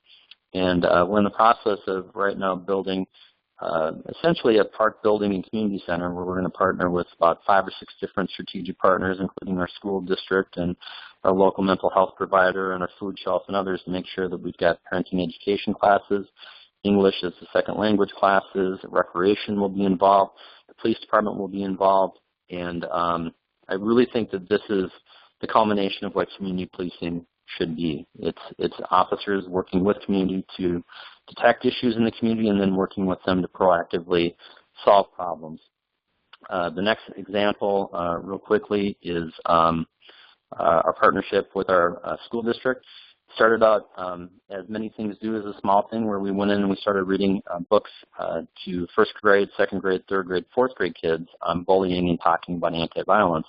and we're in the process of right now building essentially a park building and community center where we're going to partner with about 5 or 6 different strategic partners, including our school district and our local mental health provider and our food shelf and others, to make sure that we've got parenting education classes, English as a second language classes, recreation will be involved. The police department will be involved, and I really think that this is the culmination of what community policing should be. It's officers working with community to detect issues in the community and then working with them to proactively solve problems. The next example, real quickly, is our partnership with our school district. Started out, as many things do, as a small thing where we went in and we started reading books to first grade, second grade, third grade, fourth grade kids on bullying and talking about anti-violence.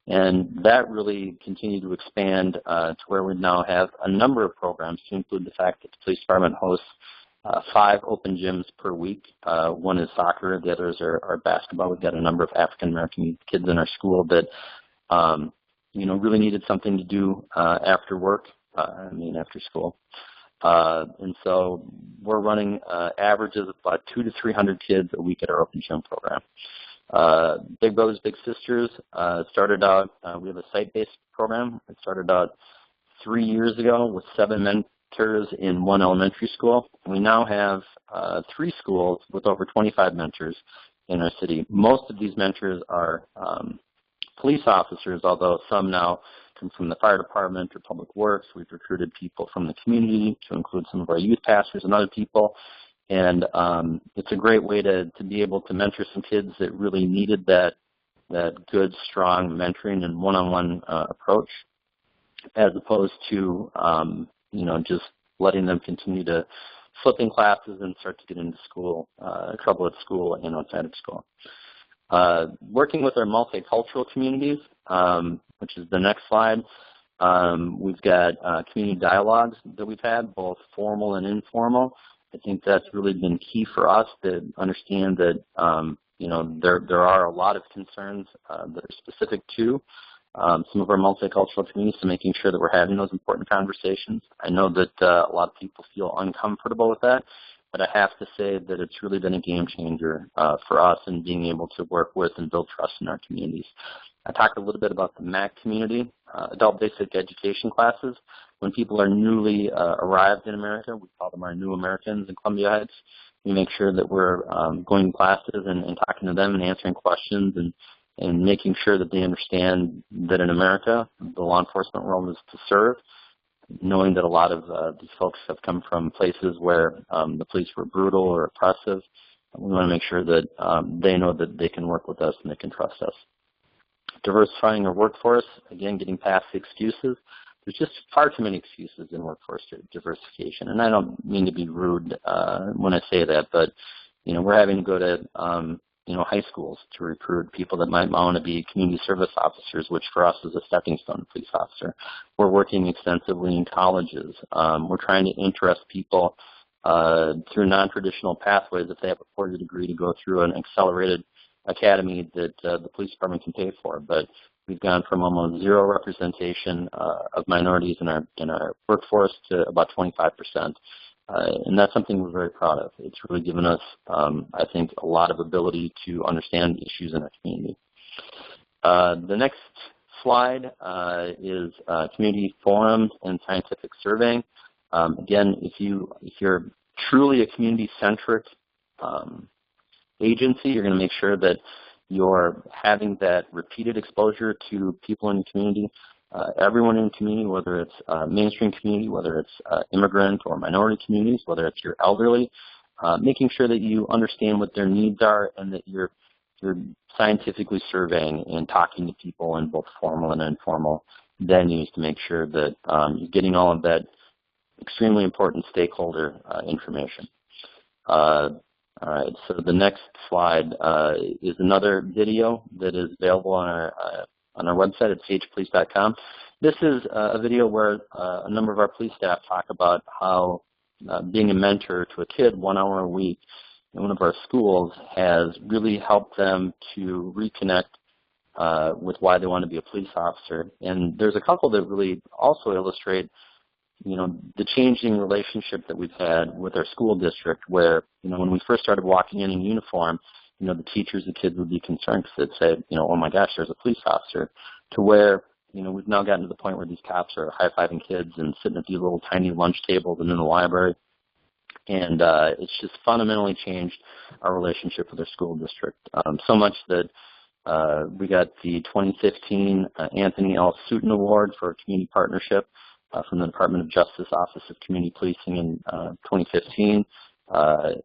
And that really continued to expand to where we now have a number of programs, to include the fact that the police department hosts 5 open gyms per week. One is soccer, the others are basketball. We've got a number of African American kids in our school that really needed something to do after work, after school. And so we're running averages of about 200 to 300 kids a week at our open gym program. Big Brothers Big Sisters started out, we have a site-based program. It started out 3 years ago with 7 mentors in 1 elementary school. We now have 3 schools with over 25 mentors in our city. Most of these mentors are police officers, although some now come from the fire department or public works. We've recruited people from the community to include some of our youth pastors and other people. And it's a great way to be able to mentor some kids that really needed that good, strong mentoring and one-on-one approach, as opposed to just letting them continue to slip in classes and start to get into school, trouble at school and outside of school. Working with our multicultural communities, which is the next slide, we've got community dialogues that we've had, both formal and informal. I think that's really been key for us to understand that, there are a lot of concerns that are specific to some of our multicultural communities, so making sure that we're having those important conversations. I know that a lot of people feel uncomfortable with that, but I have to say that it's really been a game changer for us in being able to work with and build trust in our communities. I talked a little bit about the MAC community, adult basic education classes. When people are newly arrived in America, we call them our new Americans in Columbia Heights. We make sure that we're going to classes and talking to them and answering questions and making sure that they understand that in America, the law enforcement role is to serve, knowing that a lot of these folks have come from places where the police were brutal or oppressive. We want to make sure that they know that they can work with us and they can trust us. Diversifying our workforce, again, getting past the excuses. There's just far too many excuses in workforce diversification. And I don't mean to be rude when I say that, but, we're having to go to, high schools to recruit people that might want to be community service officers, which for us is a stepping stone to police officer. We're working extensively in colleges. We're trying to interest people through non-traditional pathways if they have a 4-year degree to go through an accelerated academy that the police department can pay for. But we've gone from almost 0 representation of minorities in our workforce to about 25%. And that's something we're very proud of. It's really given us, I think, a lot of ability to understand issues in our community. The next slide is community forums and scientific surveying. Again, if you're truly a community-centric agency, you're going to make sure that you're having that repeated exposure to people in the community. Everyone in the community, whether it's mainstream community, whether it's immigrant or minority communities, whether it's your elderly, making sure that you understand what their needs are and that you're scientifically surveying and talking to people in both formal and informal venues to make sure that you're getting all of that extremely important stakeholder information. All right, so the next slide is another video that is available on our website at chpolice.com. This is a video where a number of our police staff talk about how being a mentor to a kid 1 hour a week in one of our schools has really helped them to reconnect with why they want to be a police officer. And there's a couple that really also illustrate the changing relationship that we've had with our school district where, when we first started walking in uniform, the teachers, the kids would be concerned because they'd say, oh my gosh, there's a police officer, to where, we've now gotten to the point where these cops are high-fiving kids and sitting at these little tiny lunch tables and in the library. And it's just fundamentally changed our relationship with our school district. So much that we got the 2015 Anthony L. Sutton Award for Community Partnership from the Department of Justice Office of Community Policing in 2015,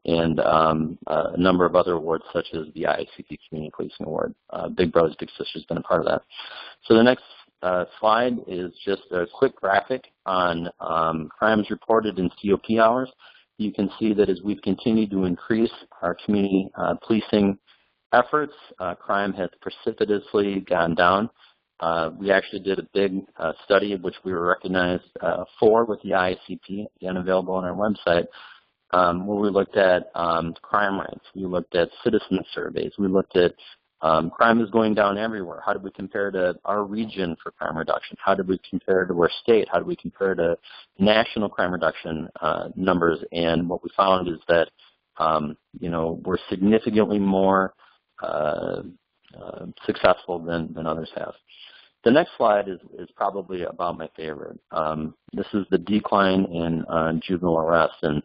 and a number of other awards such as the IACP Community Policing Award. Big Brothers Big Sisters has been a part of that. So the next slide is just a quick graphic on crimes reported in COP hours. You can see that as we've continued to increase our community policing efforts, crime has precipitously gone down. We actually did a big study of which we were recognized for with the IACP, again available on our website, where we looked at crime rates, we looked at citizen surveys, we looked at crime is going down everywhere. How did we compare to our region for crime reduction? How did we compare to our state? How did we compare to national crime reduction numbers? And what we found is that, we're significantly more successful than others have. The next slide is probably about my favorite. This is the decline in juvenile arrests. And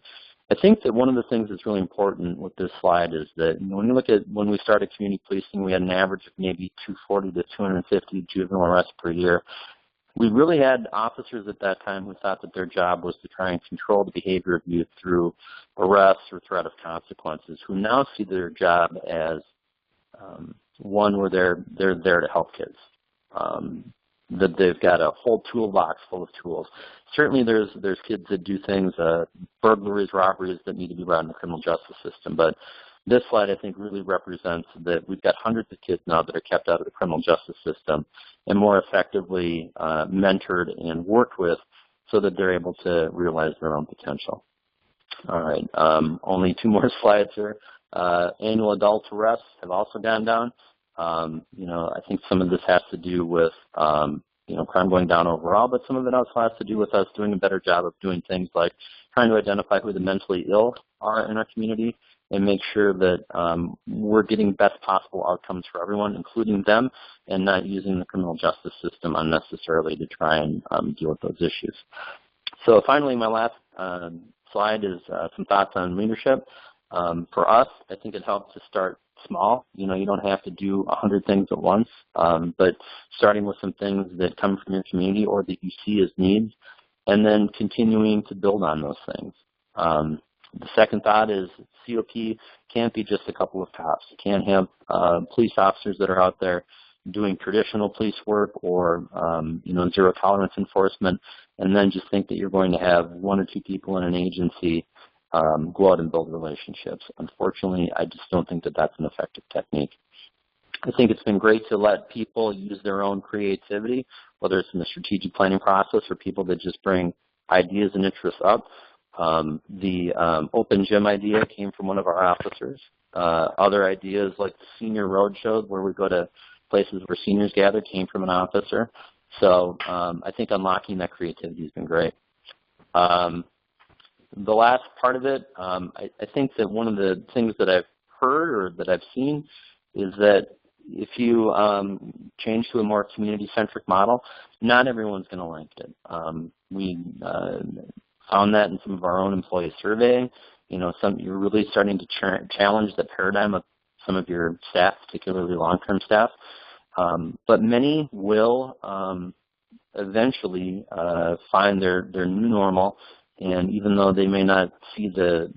I think that one of the things that's really important with this slide is that when you look at when we started community policing, we had an average of maybe 240 to 250 juvenile arrests per year. We really had officers at that time who thought that their job was to try and control the behavior of youth through arrests or threat of consequences, who now see their job as one where they're there to help kids. That they've got a whole toolbox full of tools. Certainly there's kids that do things, burglaries, robberies that need to be brought in the criminal justice system. But this slide, I think, really represents that we've got hundreds of kids now that are kept out of the criminal justice system and more effectively mentored and worked with so that they're able to realize their own potential. All right, only two more slides here. Annual adult arrests have also gone down. I think some of this has to do with, crime going down overall, but some of it also has to do with us doing a better job of doing things like trying to identify who the mentally ill are in our community and make sure that we're getting best possible outcomes for everyone, including them, and not using the criminal justice system unnecessarily to try and deal with those issues. So finally, my last slide is some thoughts on leadership. For us, I think it helps to start small. You don't have to do 100 things at once, but starting with some things that come from your community or that you see as needs, and then continuing to build on those things. The second thought is COP can't be just a couple of cops. You can't have police officers that are out there doing traditional police work or zero tolerance enforcement, and then just think that you're going to have one or two people in an agency go out and build relationships. Unfortunately, I just don't think that that's an effective technique. I think it's been great to let people use their own creativity, whether it's in the strategic planning process or people that just bring ideas and interests up. The open gym idea came from one of our officers. Other ideas like the senior road shows where we go to places where seniors gather came from an officer. So I think unlocking that creativity has been great. The last part of it, I think that one of the things that I've heard or that I've seen is that if you change to a more community-centric model, not everyone's going to like it. We found that in some of our own employee survey. You're really starting to challenge the paradigm of some of your staff, particularly long-term staff. But many will eventually find their new normal. And even though they may not see the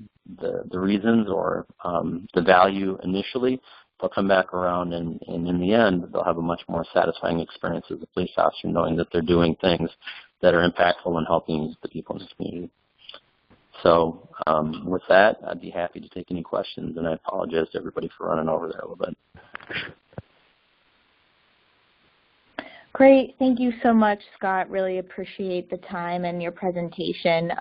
reasons or the value initially, they'll come back around and in the end, they'll have a much more satisfying experience as a police officer knowing that they're doing things that are impactful and helping the people in the community. So with that, I'd be happy to take any questions, and I apologize to everybody for running over there a little bit. Great. Thank you so much, Scott. Really appreciate the time and your presentation.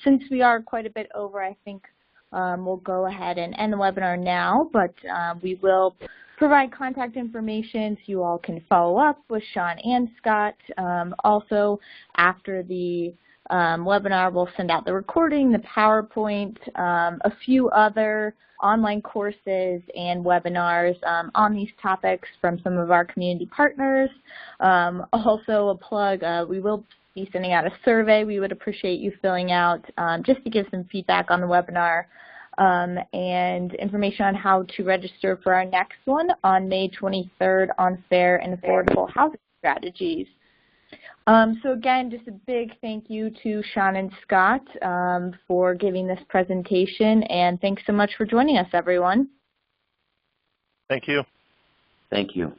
Since we are quite a bit over, I think we'll go ahead and end the webinar now, but we will provide contact information so you all can follow up with Sean and Scott. Also, after the webinar. We'll send out the recording, the PowerPoint, a few other online courses and webinars on these topics from some of our community partners. Also a plug, we will be sending out a survey we would appreciate you filling out just to give some feedback on the webinar, and information on how to register for our next one on May 23rd on fair and affordable housing strategies. So again, just a big thank you to Sean and Scott for giving this presentation, and thanks so much for joining us, everyone. Thank you. Thank you.